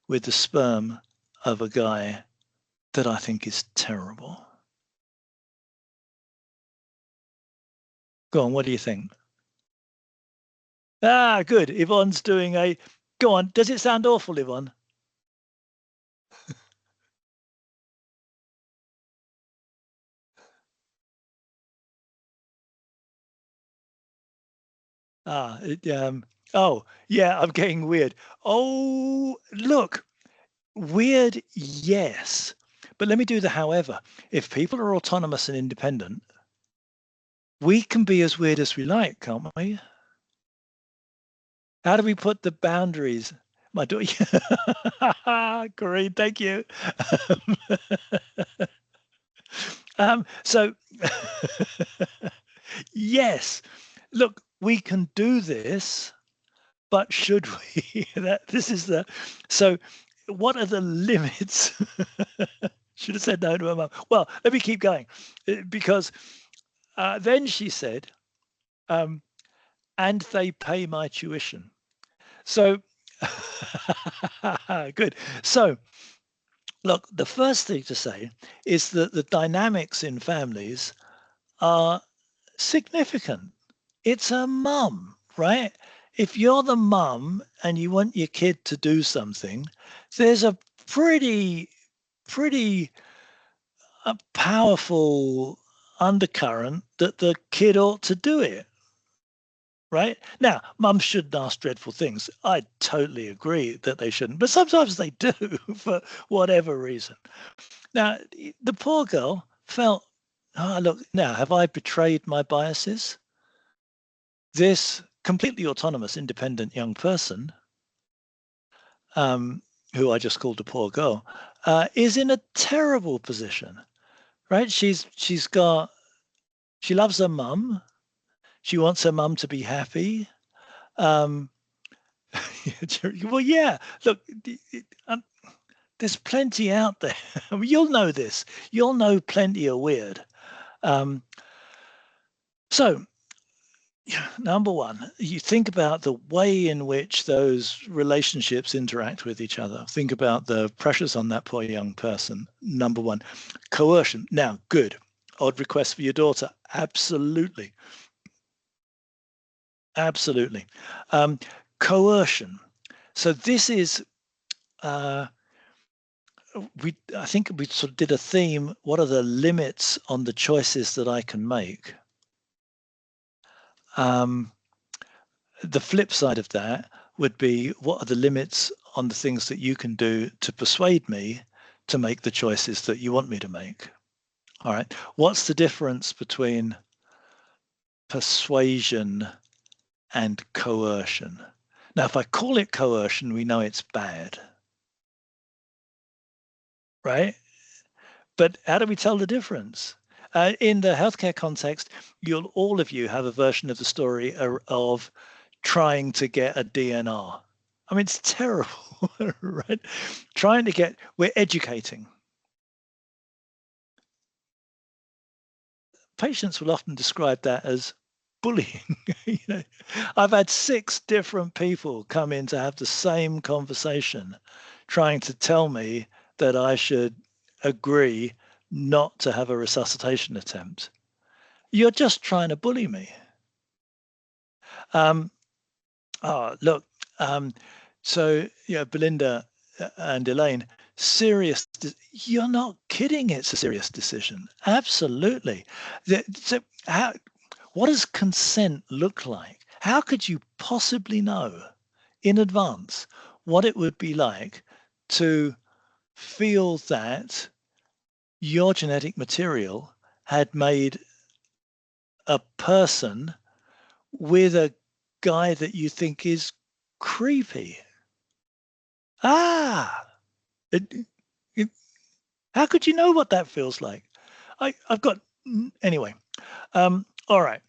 with the sperm of a guy that I think is terrible. Go on, what do you think? Ah, good. Yvonne's doing a... Go on, does it sound awful, Yvonne? Oh, yeah, I'm getting weird. Oh, look, weird, yes. But let me do the however. If people are autonomous and independent, we can be as weird as we like, can't we? How do we put the boundaries? My daughter, Corinne, thank you. So, yes, look, we can do this, but should we? This is the, so what are the limits? Should have said no to her mum. Well, let me keep going, because then she said, and they pay my tuition. So, good. So, look, the first thing to say is that the dynamics in families are significant. It's a mum, right? If you're the mum and you want your kid to do something, there's a pretty powerful undercurrent that the kid ought to do it. Right? Now, mums shouldn't ask dreadful things. I totally agree that they shouldn't, but sometimes they do for whatever reason. Now, the poor girl felt, oh, look, now, have I betrayed my biases? This completely autonomous, independent young person, who I just called a poor girl, is in a terrible position, right? She loves her mum. She wants her mum to be happy. Well, yeah, look, there's plenty out there. You'll know this. You'll know plenty are weird. So, number one, you think about the way in which those relationships interact with each other. Think about the pressures on that poor young person. Number one, coercion. Now, good. Odd request for your daughter. Absolutely. Absolutely. Coercion. So this is, I think we sort of did a theme. What are the limits on the choices that I can make? The flip side of that would be, what are the limits on the things that you can do to persuade me to make the choices that you want me to make? All right. What's the difference between persuasion and coercion? Now, if I call it coercion, we know it's bad, right? But how do we tell the difference? In the healthcare context, all of you have a version of the story of trying to get a DNR. I mean, it's terrible, right? We're educating. Patients will often describe that as bullying. I've had 6 different people come in to have the same conversation, trying to tell me that I should agree not to have a resuscitation attempt. You're just trying to bully me. Look, so yeah, Belinda and Elaine, you're not kidding, it's a serious decision. Absolutely. what does consent look like? How could you possibly know in advance what it would be like to feel that your genetic material had made a person with a guy that you think is creepy? How could you know what that feels like? I've got, anyway. All right.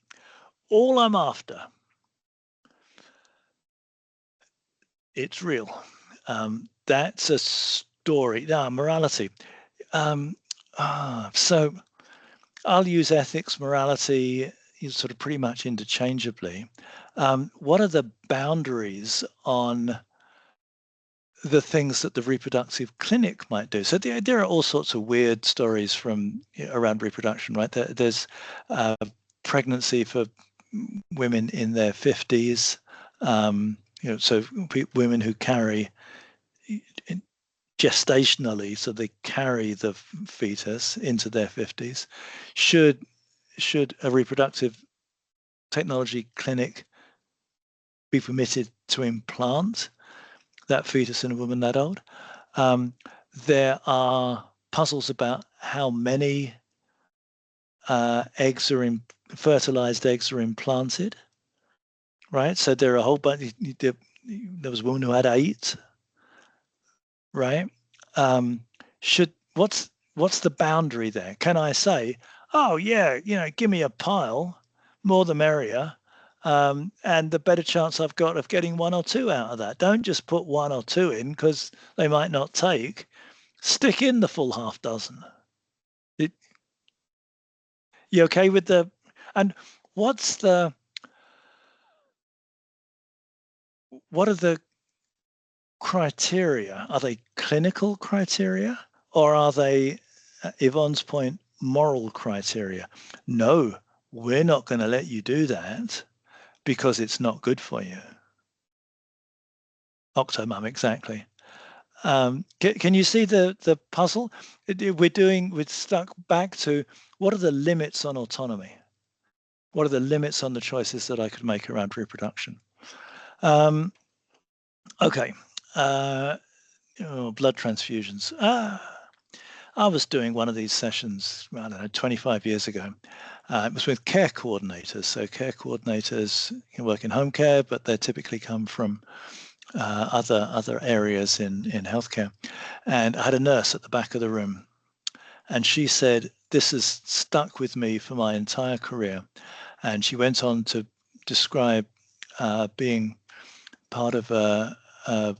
All I'm after, it's real. That's a story. Morality. So I'll use ethics, morality, sort of pretty much interchangeably. What are the boundaries on the things that the reproductive clinic might do? So there are all sorts of weird stories from around reproduction, right? There's pregnancy for women in their 50s, so women who carry gestationally, so they carry the fetus into their 50s. Should a reproductive technology clinic be permitted to implant that fetus in a woman that old? There are puzzles about how many fertilized eggs are implanted, right? So there are a whole bunch. There was a woman who had 8, right? What's the boundary there? Can I say, oh yeah, give me a pile, more the merrier, and the better chance I've got of getting 1 or 2 out of that? Don't just put 1 or 2 in because they might not take. Stick in the full half dozen. You okay with the? And what are the criteria? Are they clinical criteria, or are they, Yvonne's point, moral criteria? No, we're not going to let you do that because it's not good for you. Octomum, exactly. Can you see the puzzle? We're stuck back to, what are the limits on autonomy? What are the limits on the choices that I could make around reproduction? Okay. Blood transfusions. I was doing one of these sessions, I don't know, 25 years ago. It was with care coordinators. So care coordinators can work in home care, but they typically come from other areas in healthcare. And I had a nurse at the back of the room, and she said, this has stuck with me for my entire career. And she went on to describe being part of a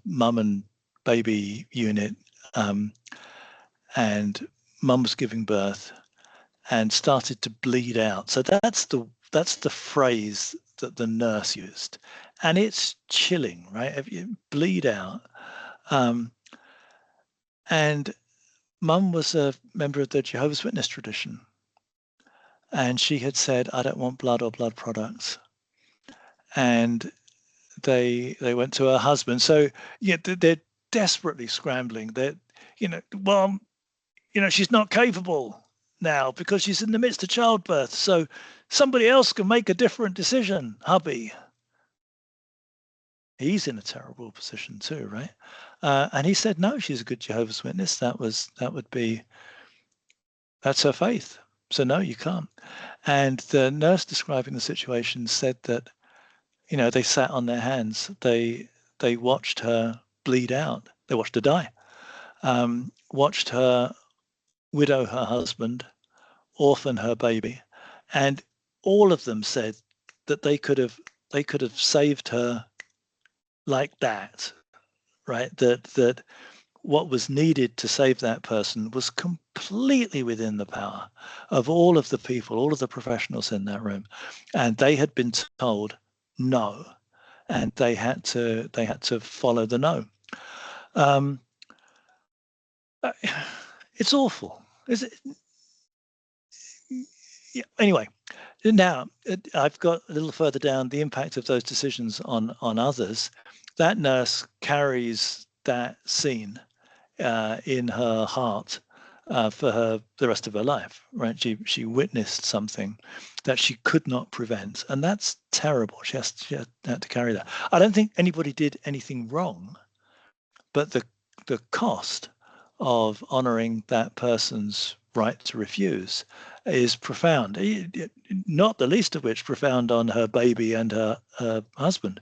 mum and baby unit, and mum was giving birth and started to bleed out. So that's the phrase that the nurse used, and it's chilling, right? If you bleed out, and mum was a member of the Jehovah's Witness tradition, and she had said, I don't want blood or blood products. And they went to her husband. So yeah, they're desperately scrambling. They're, she's not capable now because she's in the midst of childbirth. So somebody else can make a different decision, hubby. He's in a terrible position too, right? And he said, no, she's a good Jehovah's Witness. That's her faith. So no, you can't. And the nurse describing the situation said that, they sat on their hands. They watched her bleed out. They watched her die. Watched her widow her husband, orphan her baby, and all of them said that they could have saved her like that, right? That what was needed to save that person was completely within the power of all of the people, all of the professionals in that room, and they had been told no, and they had to follow the no. It's awful. Is it? Yeah. Anyway, now I've got a little further down the impact of those decisions on others. That nurse carries that scene in her heart for the rest of her life, right? She witnessed something that she could not prevent, and that's terrible. She had to carry that. I don't think anybody did anything wrong, but the cost of honoring that person's right to refuse is profound, not the least of which profound on her baby and her husband.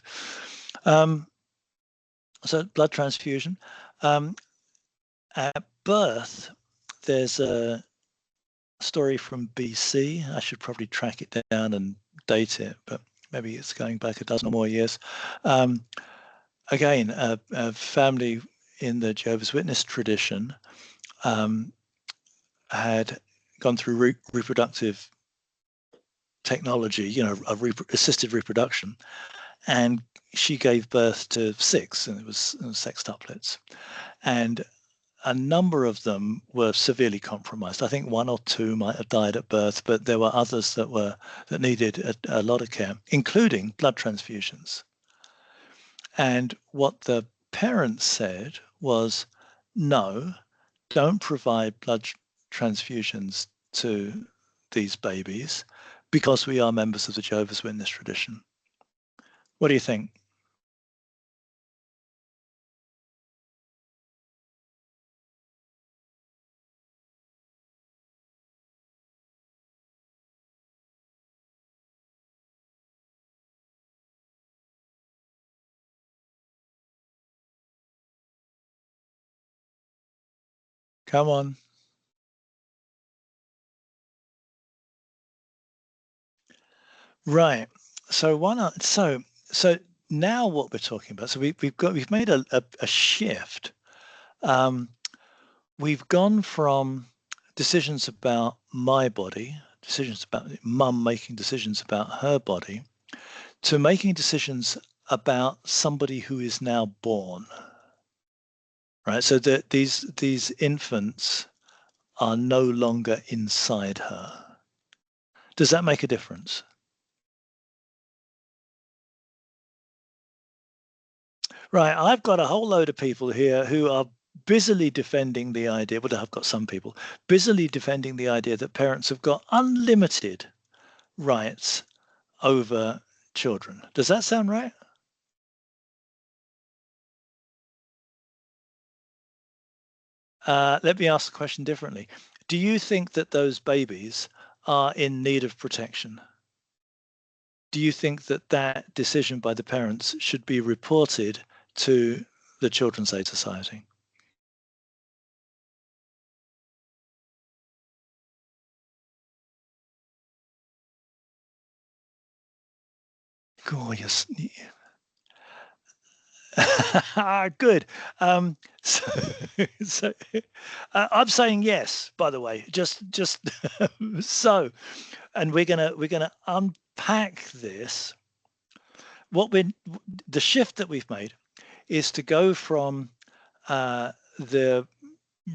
So blood transfusion. At birth, there's a story from BC. I should probably track it down and date it, but maybe it's going back a dozen or more years. Again, a family in the Jehovah's Witness tradition had gone through reproductive technology, assisted reproduction, and she gave birth to 6, and it was sextuplets, and a number of them were severely compromised. I think 1 or 2 might have died at birth, but there were others that needed a lot of care, including blood transfusions. And what the parents said was, no, don't provide blood transfusions to these babies because we are members of the Jehovah's Witness tradition. What do you think? Come on. Right. So now what we're talking about, so we've made a shift. We've gone from decisions about my body, decisions about mum making decisions about her body, to making decisions about somebody who is now born. Right. So that these infants are no longer inside her. Does that make a difference? Right, I've got a whole load of people here who are busily defending the idea, well, I've got some people busily defending the idea that parents have got unlimited rights over children. Does that sound right? Let me ask the question differently. Do you think that those babies are in need of protection? Do you think that that decision by the parents should be reported to the Children's Aid Society? Gorgeous. Good. So I'm saying yes, by the way, just so, and we're gonna unpack this. The shift that we've made is to go from the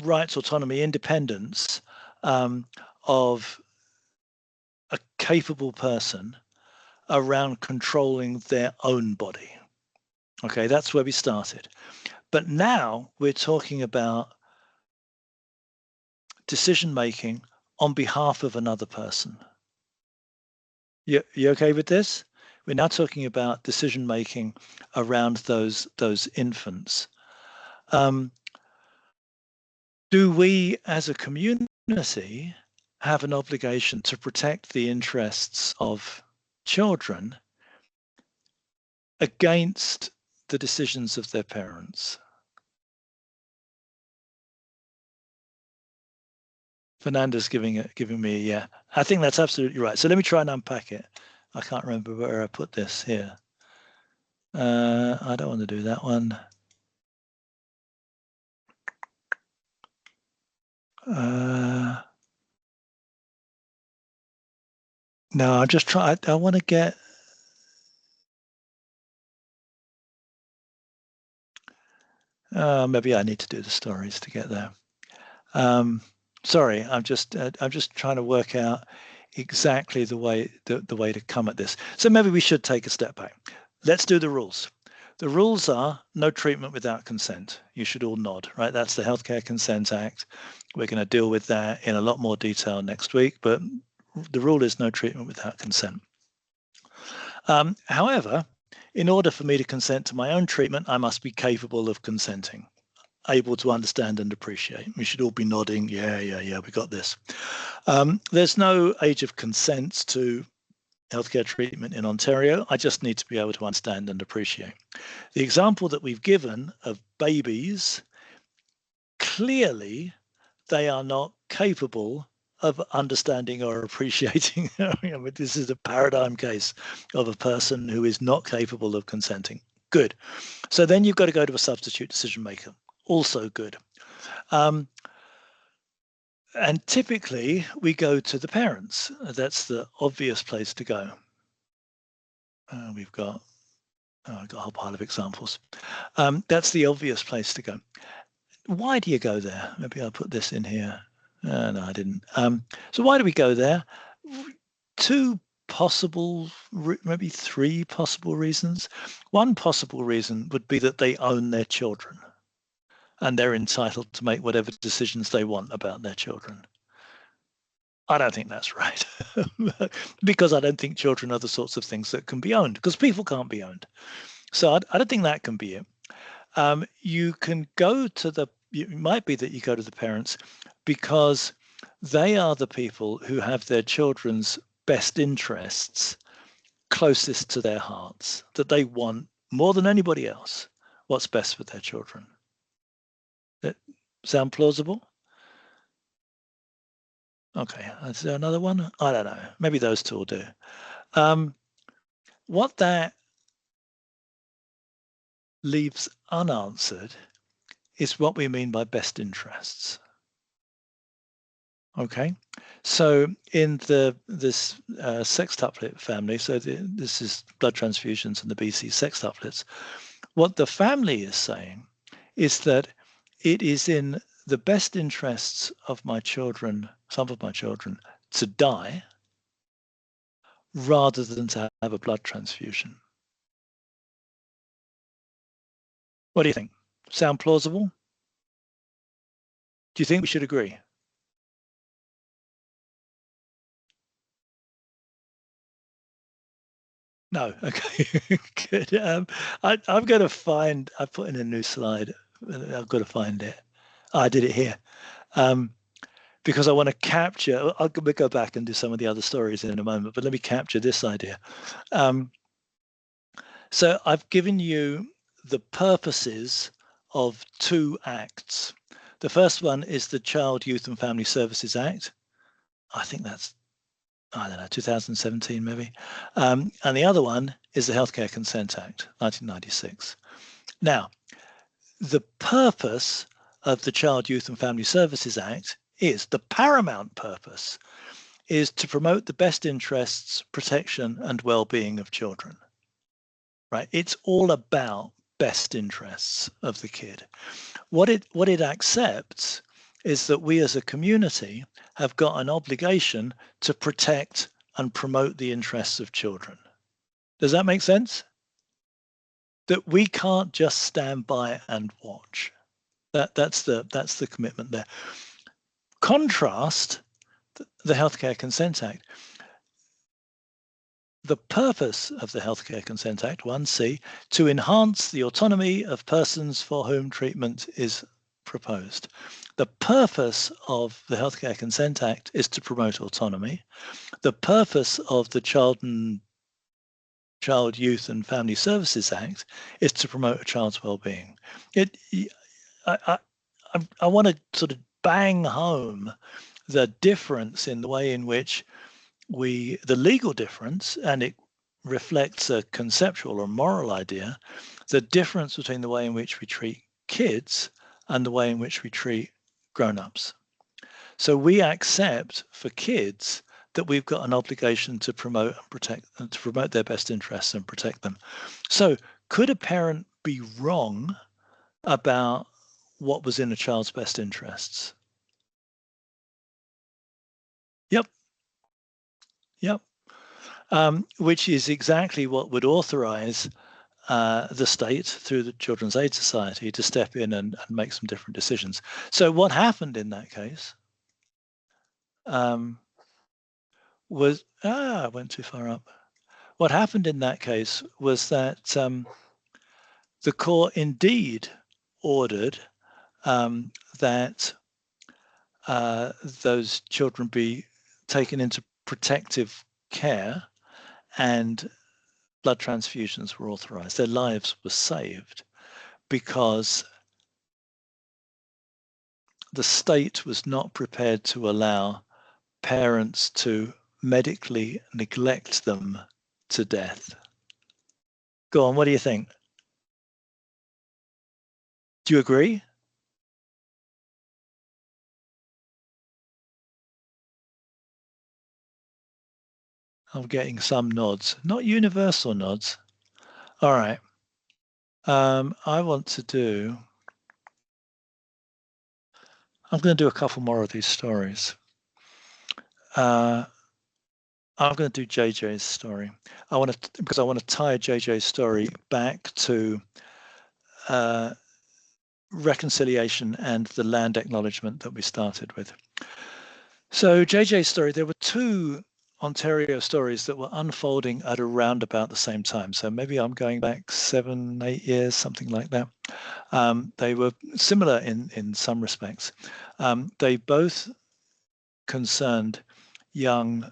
rights, autonomy, independence of a capable person around controlling their own body. Okay, that's where we started. But now we're talking about decision making on behalf of another person. You okay with this? We're now talking about decision making around those infants. Do we as a community have an obligation to protect the interests of children against the decisions of their parents? Fernanda's giving me a yeah. I think that's absolutely right. So let me try and unpack it. I can't remember where I put this here. I don't want to do that one. No, I'm just trying. I want to get. Maybe I need to do the stories to get there. Sorry, I'm just trying to work out exactly the way to come at this. So maybe we should take a step back. Let's do the rules. The rules are no treatment without consent. You should all nod, right? That's the Healthcare Consent Act. We're going to deal with that in a lot more detail next week, but the rule is no treatment without consent. However, in order for me to consent to my own treatment, I must be capable of consenting, able to understand and appreciate. We should all be nodding, yeah, we got this. There's no age of consent to healthcare treatment in Ontario. I just need to be able to understand and appreciate. The example that we've given of babies, clearly they are not capable of understanding or appreciating. This is a paradigm case of a person who is not capable of consenting. Good. So then you've got to go to a substitute decision maker. Also good. And typically we go to the parents. That's the obvious place to go. I've got a whole pile of examples. That's the obvious place to go. Why do you go there? Maybe I'll put this in here. No, I didn't. So why do we go there? Two possible, maybe three possible reasons. One possible reason would be that they own their children and they're entitled to make whatever decisions they want about their children. I don't think that's right, because I don't think children are the sorts of things that can be owned, because people can't be owned. So I don't think that can be it. You can go to it might be that you go to the parents because they are the people who have their children's best interests closest to their hearts, that they want more than anybody else what's best for their children. That sound plausible? Okay, is there another one? I don't know. Maybe those two will do. What that leaves unanswered is what we mean by best interests. Okay, so in this sextuplet family, so this is blood transfusions and the BC sextuplets, what the family is saying is that it is in the best interests of my children, some of my children, to die rather than to have a blood transfusion. What do you think? Sound plausible? Do you think we should agree? No, okay, good. I'm going to find, I put in a new slide. I've got to find it. I did it here. Because I want to capture, I'll go back and do some of the other stories in a moment, but let me capture this idea. So I've given you the purposes of two acts. The first one is the Child, Youth and Family Services Act. I think that's, I don't know, 2017 maybe. And the other one is the Healthcare Consent Act, 1996. Now, the purpose of the Child, Youth and Family Services Act is, the paramount purpose is to promote the best interests, protection and well-being of children, right? It's all about best interests of the kid. What it accepts is that we as a community have got an obligation to protect and promote the interests of children. Does that make sense? That we can't just stand by and watch. That's the commitment there. Contrast the Healthcare Consent Act. The purpose of the Healthcare Consent Act, 1C, to enhance the autonomy of persons for whom treatment is proposed. The purpose of the Healthcare Consent Act is to promote autonomy. The purpose of the Child, Youth and Family Services Act is to promote a child's well-being. I want to sort of bang home the difference in the way in which the legal difference, and it reflects a conceptual or moral idea, the difference between the way in which we treat kids and the way in which we treat grown-ups. So we accept for kids that we've got an obligation to promote and protect, and to promote their best interests and protect them. So could a parent be wrong about what was in a child's best interests? Yep. Which is exactly what would authorize the state through the Children's Aid Society to step in and make some different decisions. So what happened in that case was, I went too far up. What happened in that case was that the court indeed ordered that those children be taken into protective care, and blood transfusions were authorized. Their lives were saved because the state was not prepared to allow parents to medically neglect them to death. Go on, what do you think? Do you agree? I'm getting some nods, not universal nods. All right. I want to do, I'm going to do a couple more of these stories. I'm going to do JJ's story. Because I want to tie JJ's story back to reconciliation and the land acknowledgement that we started with. So JJ's story, there were two Ontario stories that were unfolding at around about the same time. So maybe I'm going back 7, 8 years, something like that. They were similar in some respects. They both concerned young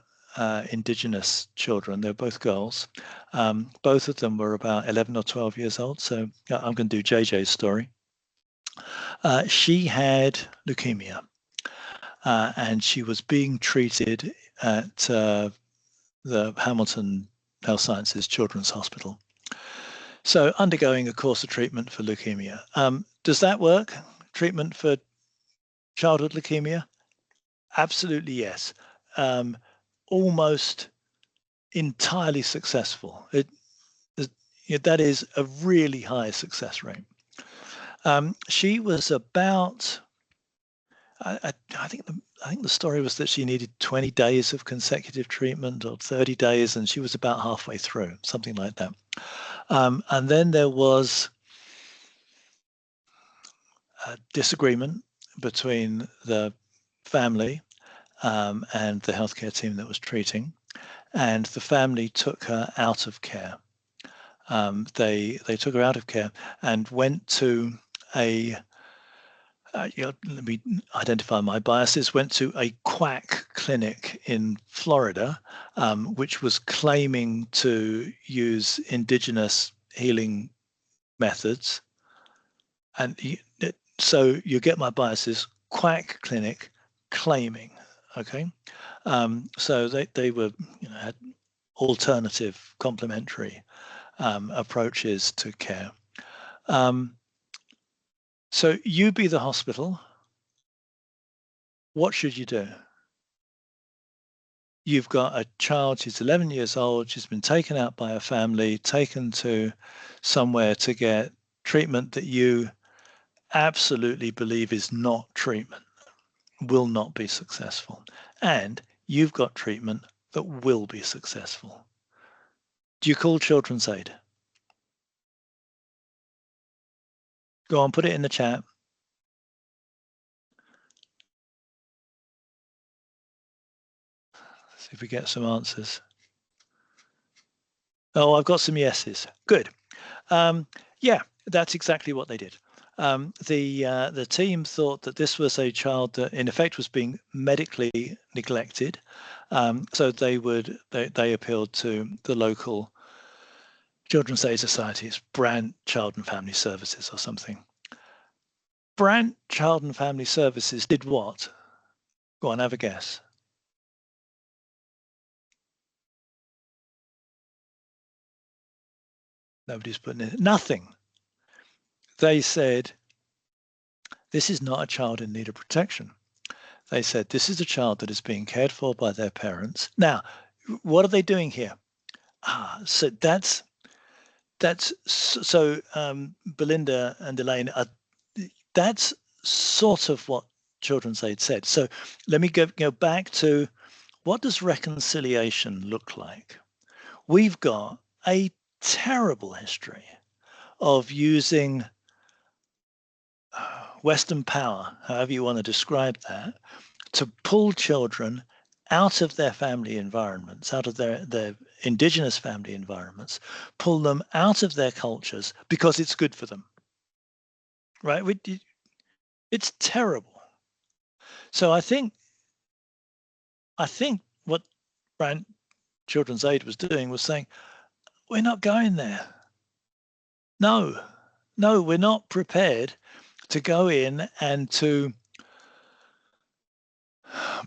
Indigenous children. They're both girls. Both of them were about 11 or 12 years old. So I'm going to do JJ's story. She had leukemia, and she was being treated at the Hamilton Health Sciences Children's Hospital. So undergoing a course of treatment for leukemia. Does that work? Treatment for childhood leukemia? Absolutely yes. Almost entirely successful. That is a really high success rate. She was about, I think the story was that she needed 20 days of consecutive treatment or 30 days, and she was about halfway through, something like that. And then there was a disagreement between the family and the healthcare team that was treating, and the family took her out of care. They took her out of care and went to a let me identify my biases, went to a quack clinic in Florida, which was claiming to use indigenous healing methods. And so you get my biases, quack clinic claiming, okay? So they were, had alternative complementary approaches to care. So you be the hospital, what should you do? You've got a child, she's 11 years old, she's been taken out by a family, taken to somewhere to get treatment that you absolutely believe is not treatment, will not be successful. And you've got treatment that will be successful. Do you call Children's Aid? Go on, put it in the chat. See if we get some answers. Oh, I've got some yeses. Good. Yeah, that's exactly what they did. The team thought that this was a child that in effect was being medically neglected. So they appealed to the local Children's Aid Societies, Brant Child and Family Services or something. Brant Child and Family Services did what? Go on, have a guess. Nobody's putting in nothing. They said, this is not a child in need of protection. They said, this is a child that is being cared for by their parents. Now, what are they doing here? So that's so Belinda and Elaine, that's sort of what Children's Aid said. So let me go back to, what does reconciliation look like? We've got a terrible history of using Western power, however you want to describe that, to pull children out of their family environments, out of their indigenous family environments, pull them out of their cultures because it's good for them. Right? It's terrible. So I think what Brant Children's Aid was doing was saying, we're not going there. No, we're not prepared to go in and to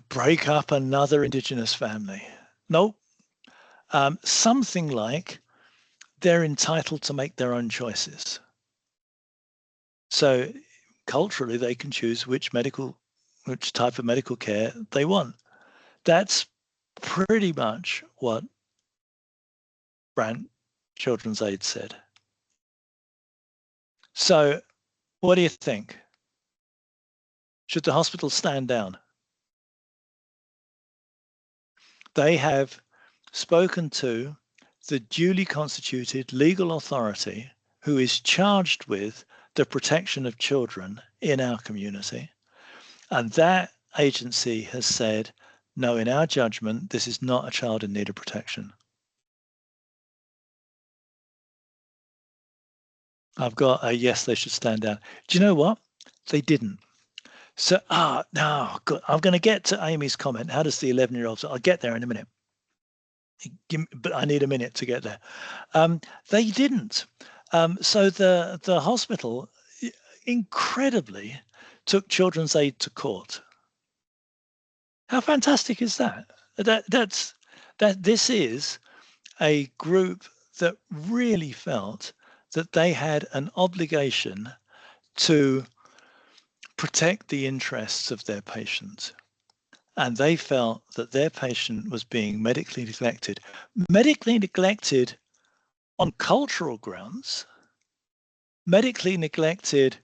break up another indigenous family. Nope. Something like they're entitled to make their own choices. So culturally, they can choose which type of medical care they want. That's pretty much what Brant Children's Aid said. So what do you think? Should the hospital stand down? They have spoken to the duly constituted legal authority who is charged with the protection of children in our community. And that agency has said, no, in our judgment, this is not a child in need of protection. I've got a yes, they should stand down. Do you know what? They didn't. So, no, good. I'm going to get to Amy's comment. How does the 11-year-old? I'll get there in a minute. But I need a minute to get there. They didn't. So the hospital incredibly took Children's Aid to court. How fantastic is that? This is a group that really felt that they had an obligation to protect the interests of their patient. And they felt that their patient was being medically neglected on cultural grounds, medically neglected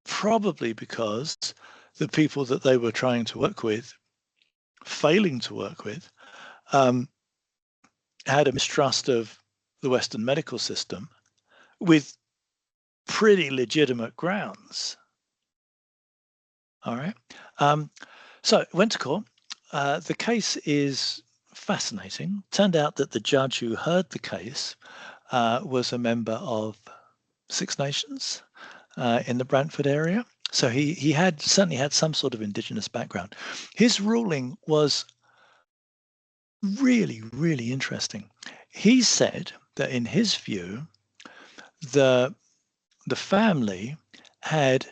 probably because the people that they were trying to work with, failing to work with, had a mistrust of the Western medical system with pretty legitimate grounds. All right. So it went to court. The case is fascinating. Turned out that the judge who heard the case was a member of Six Nations in the Brantford area. So he certainly had some sort of indigenous background. His ruling was really, really interesting. He said that in his view, the family had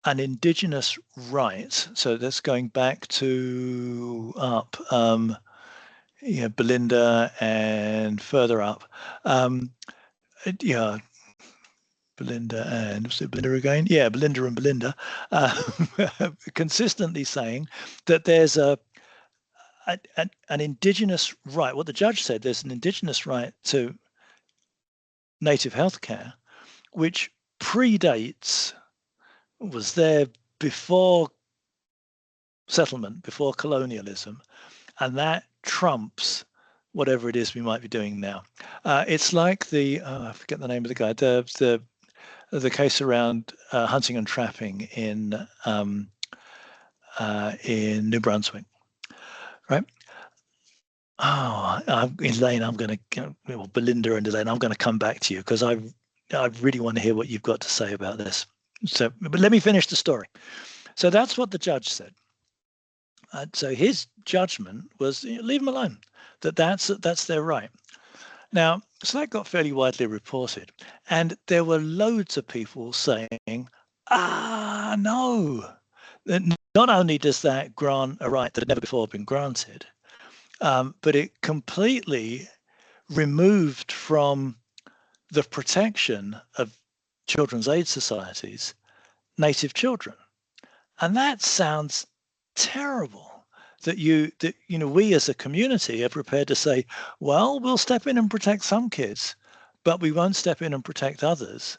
an indigenous right. So that's going back to Belinda and further up. Belinda and was it Belinda again? Yeah, Belinda and Belinda, consistently saying that there's an indigenous right. What the judge said, there's an indigenous right to native healthcare, which predates, was there before settlement, before colonialism, and that trumps whatever it is we might be doing now. It's like I forget the name of the guy, the case around hunting and trapping in New Brunswick, right? Elaine, I'm going to, Belinda and Elaine, I'm going to come back to you because I really want to hear what you've got to say about this. So, but let me finish the story. So that's what the judge said. So his judgment was, leave them alone. That's their right. Now, so that got fairly widely reported, and there were loads of people saying, no. Not only does that grant a right that had never before been granted, but it completely removed from the protection of children's aid societies native children. And that sounds terrible. That we as a community are prepared to say, well, we'll step in and protect some kids, but we won't step in and protect others.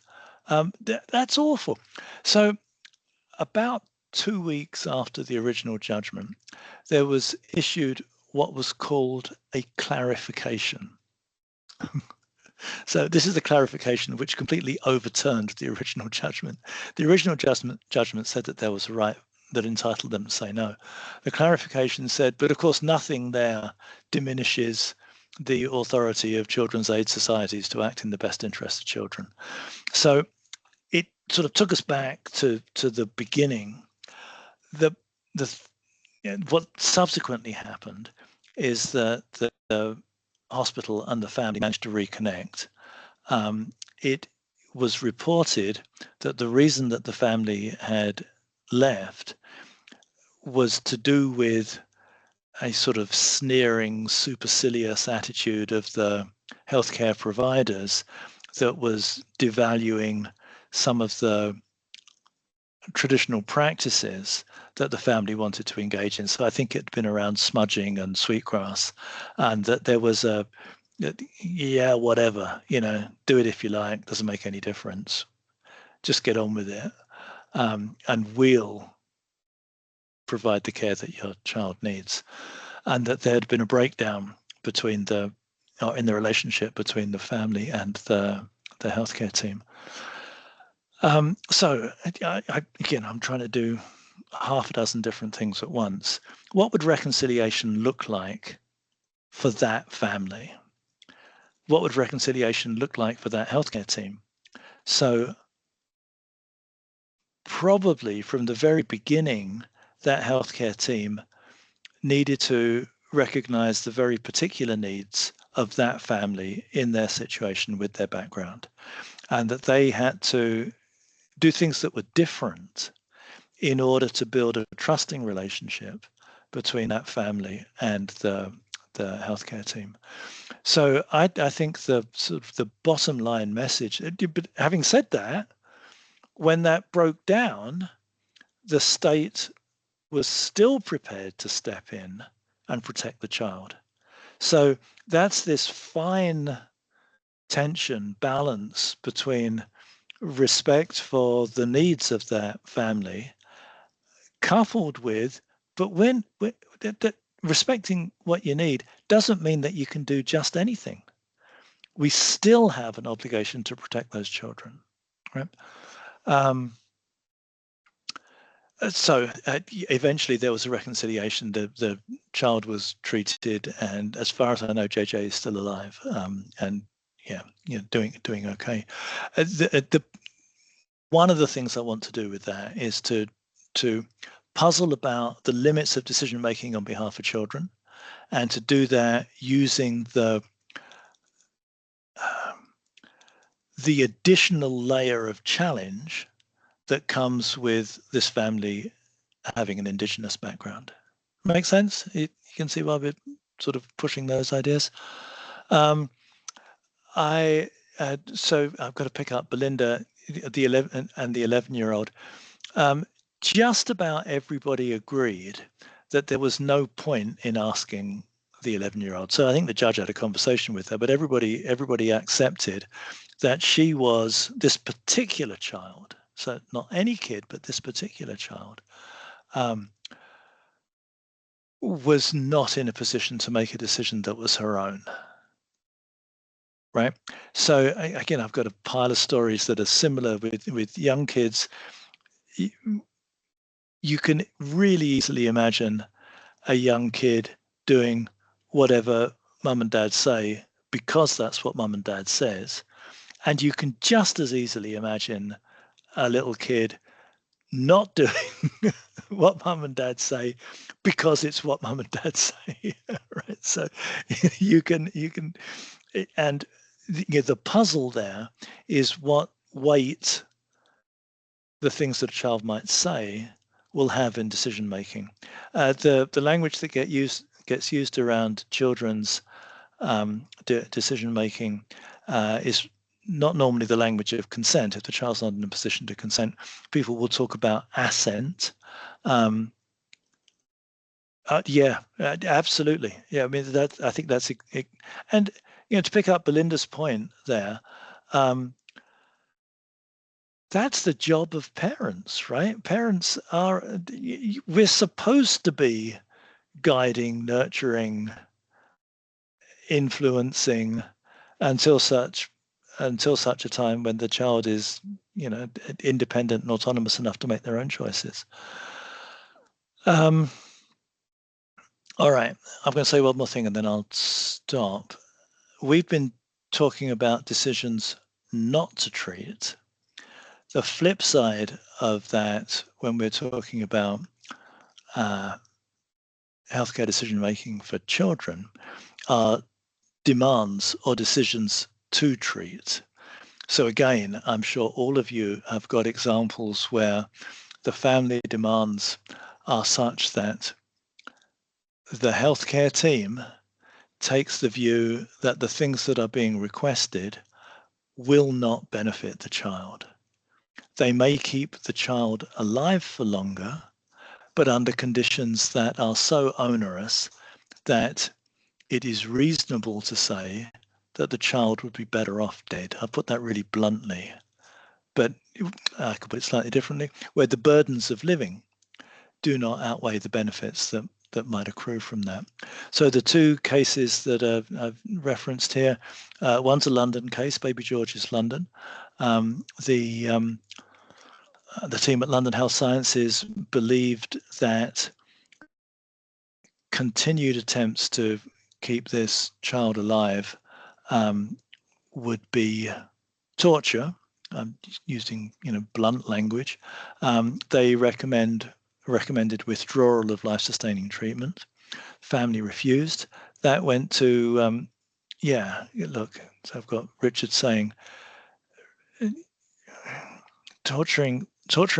That's awful. So about 2 weeks after the original judgment, there was issued what was called a clarification. So this is a clarification which completely overturned the original judgment. The original judgment said that there was a right that entitled them to say no. The clarification said, but of course nothing there diminishes the authority of children's aid societies to act in the best interest of children. So it sort of took us back to the beginning. What subsequently happened is that the hospital and the family managed to reconnect. It was reported that the reason that the family had left was to do with a sort of sneering, supercilious attitude of the healthcare providers that was devaluing some of the traditional practices that the family wanted to engage in. So I think it'd been around smudging and sweetgrass, and that there was yeah, whatever, do it if you like, doesn't make any difference. Just get on with it. And we'll provide the care that your child needs. And that there had been a breakdown in the relationship between the family and the healthcare team. So again, I'm trying to do half a dozen different things at once. What would reconciliation look like for that family? What would reconciliation look like for that healthcare team? So probably from the very beginning, that healthcare team needed to recognize the very particular needs of that family in their situation with their background, and that they had to do things that were different in order to build a trusting relationship between that family and the healthcare team. So I think the sort of the bottom line message, but having said that, when that broke down, the state was still prepared to step in and protect the child. So that's this fine tension, balance between respect for the needs of that family, coupled with, but when respecting what you need doesn't mean that you can do just anything. We still have an obligation to protect those children, right? So eventually there was a reconciliation. The child was treated, and as far as I know, JJ is still alive, and doing okay. One of the things I want to do with that is to puzzle about the limits of decision making on behalf of children, and to do that using the additional layer of challenge that comes with this family having an Indigenous background. Make sense? You can see why we're sort of pushing those ideas. So I've got to pick up Belinda, the 11-year-old. Just about everybody agreed that there was no point in asking the 11-year-old. So I think the judge had a conversation with her, but everybody accepted that she was this particular child. So not any kid, but this particular child was not in a position to make a decision that was her own. Right. So again, I've got a pile of stories that are similar with young kids. You can really easily imagine a young kid doing whatever mum and dad say because that's what mum and dad says. And you can just as easily imagine a little kid not doing what mum and dad say because it's what mum and dad say. Right. So you can, and the puzzle there is what weight the things that a child might say will have in decision making. The language that gets used around children's decision making is not normally the language of consent. If the child's not in a position to consent, people will talk about assent. Yeah, absolutely. Yeah, I mean I think that's it. And to pick up Belinda's point there, that's the job of parents, right? Parents we're supposed to be guiding, nurturing, influencing, until such a time when the child is, independent and autonomous enough to make their own choices. All right, I'm going to say one more thing and then I'll stop. We've been talking about decisions not to treat. The flip side of that, when we're talking about healthcare decision making for children, are demands or decisions to treat. So again, I'm sure all of you have got examples where the family demands are such that the healthcare team takes the view that the things that are being requested will not benefit the child. They may keep the child alive for longer, but under conditions that are so onerous that it is reasonable to say that the child would be better off dead. I put that really bluntly, but I could put it slightly differently, where the burdens of living do not outweigh the benefits that might accrue from that. So the two cases that I've referenced here, one's a London case, Baby George's London. The team at London Health Sciences believed that continued attempts to keep this child alive would be torture. I'm using blunt language. They recommended withdrawal of life-sustaining treatment. Family refused. That went to look. So I've got Richard saying torturing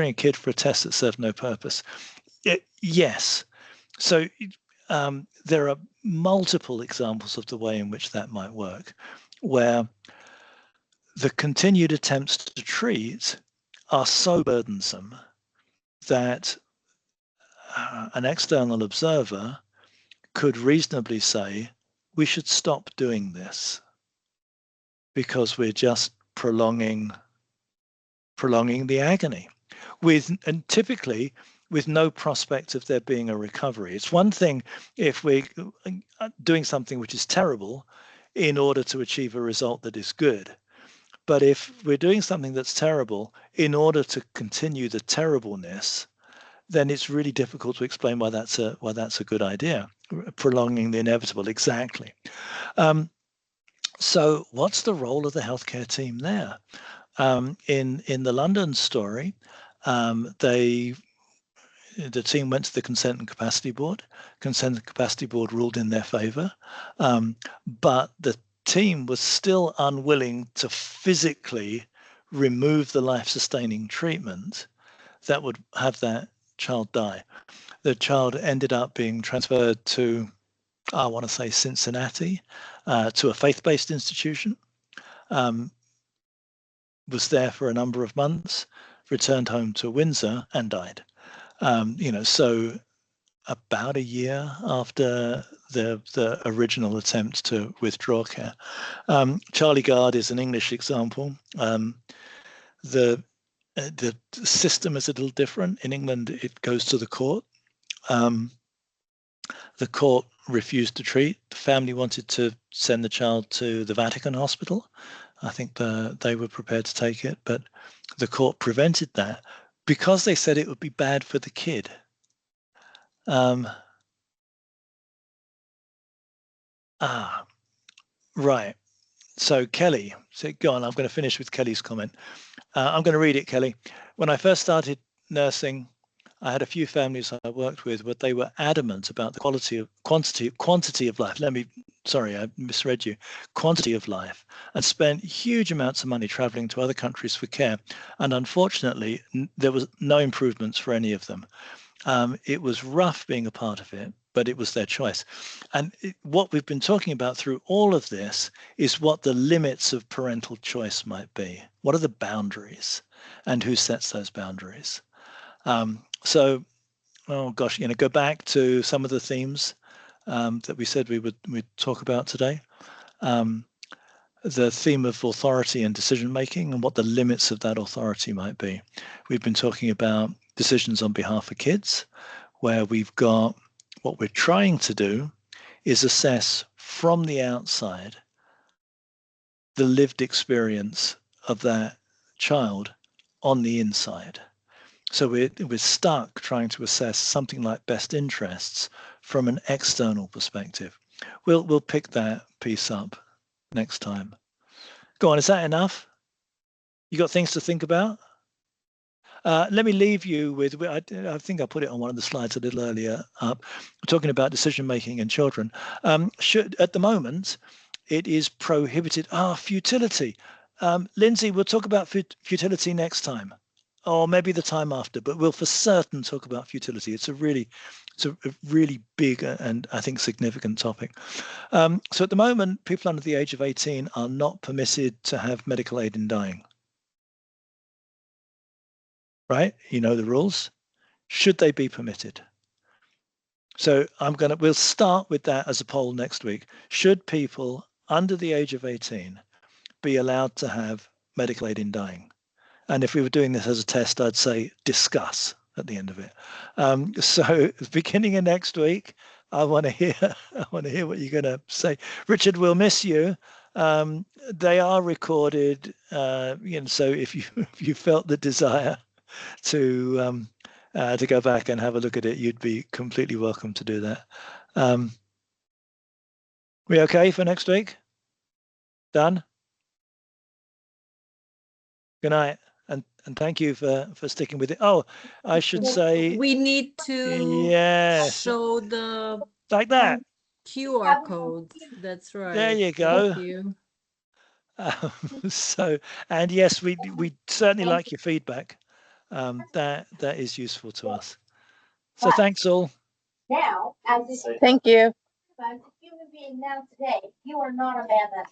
a kid for a test that served no purpose. Yes. So there are multiple examples of the way in which that might work, where the continued attempts to treat are so burdensome that an external observer could reasonably say, we should stop doing this because we're just prolonging the agony, and typically with no prospect of there being a recovery. It's one thing if we're doing something which is terrible in order to achieve a result that is good. But if we're doing something that's terrible in order to continue the terribleness, then it's really difficult to explain why that's a good idea. Prolonging the inevitable, exactly. So what's the role of the healthcare team there? In the London story, the team went to the Consent and Capacity Board. Consent and Capacity Board ruled in their favor, but the team was still unwilling to physically remove the life-sustaining treatment that would have that child die. The child ended up being transferred to, I want to say, Cincinnati, to a faith-based institution. Was there for a number of months, returned home to Windsor and died. So about a year after the original attempt to withdraw care. Charlie Gard is an English example. The system is a little different. In England, it goes to the court. The court refused to treat. The family wanted to send the child to the Vatican hospital. I think they were prepared to take it, but the court prevented that because they said it would be bad for the kid. Right. So Kelly, go on. I'm going to finish with Kelly's comment. I'm going to read it, Kelly. When I first started nursing, I had a few families I worked with, but they were adamant about the quantity of life. Sorry, I misread you. Quantity of life, and spent huge amounts of money traveling to other countries for care. And unfortunately, there was no improvements for any of them. It was rough being a part of it, but it was their choice. And what we've been talking about through all of this is what the limits of parental choice might be. What are the boundaries, and who sets those boundaries? So, oh gosh, go back to some of the themes that we said we'd talk about today. The theme of authority and decision making and what the limits of that authority might be. We've been talking about decisions on behalf of kids, where we've got what we're trying to do is assess from the outside the lived experience of that child on the inside. So we're stuck trying to assess something like best interests from an external perspective. We'll pick that piece up next time. Go on, is that enough? You got things to think about? Let me leave you with, I think I put it on one of the slides a little earlier up, talking about decision making in children. At the moment, it is prohibited. Futility. Lindsay, we'll talk about futility next time, or maybe the time after, but we'll for certain talk about futility. It's a really big and I think significant topic. So at the moment, people under the age of 18 are not permitted to have medical aid in dying. Right? You know the rules. Should they be permitted? So we'll start with that as a poll next week. Should people under the age of 18 be allowed to have medical aid in dying? And if we were doing this as a test, I'd say discuss at the end of it. So beginning of next week, I want to hear what you're going to say. Richard, we'll miss you. They are recorded, so if you felt the desire to go back and have a look at it, you'd be completely welcome to do that. We okay for next week? Done? Good night, and thank you for sticking with it. Oh, I should say
we need to show the
like that
QR code. That's right.
There you go.
Thank you.
And yes, we certainly like your feedback. That is useful to us. So thanks all.
Thank you.
As a human being now today, you are not a man that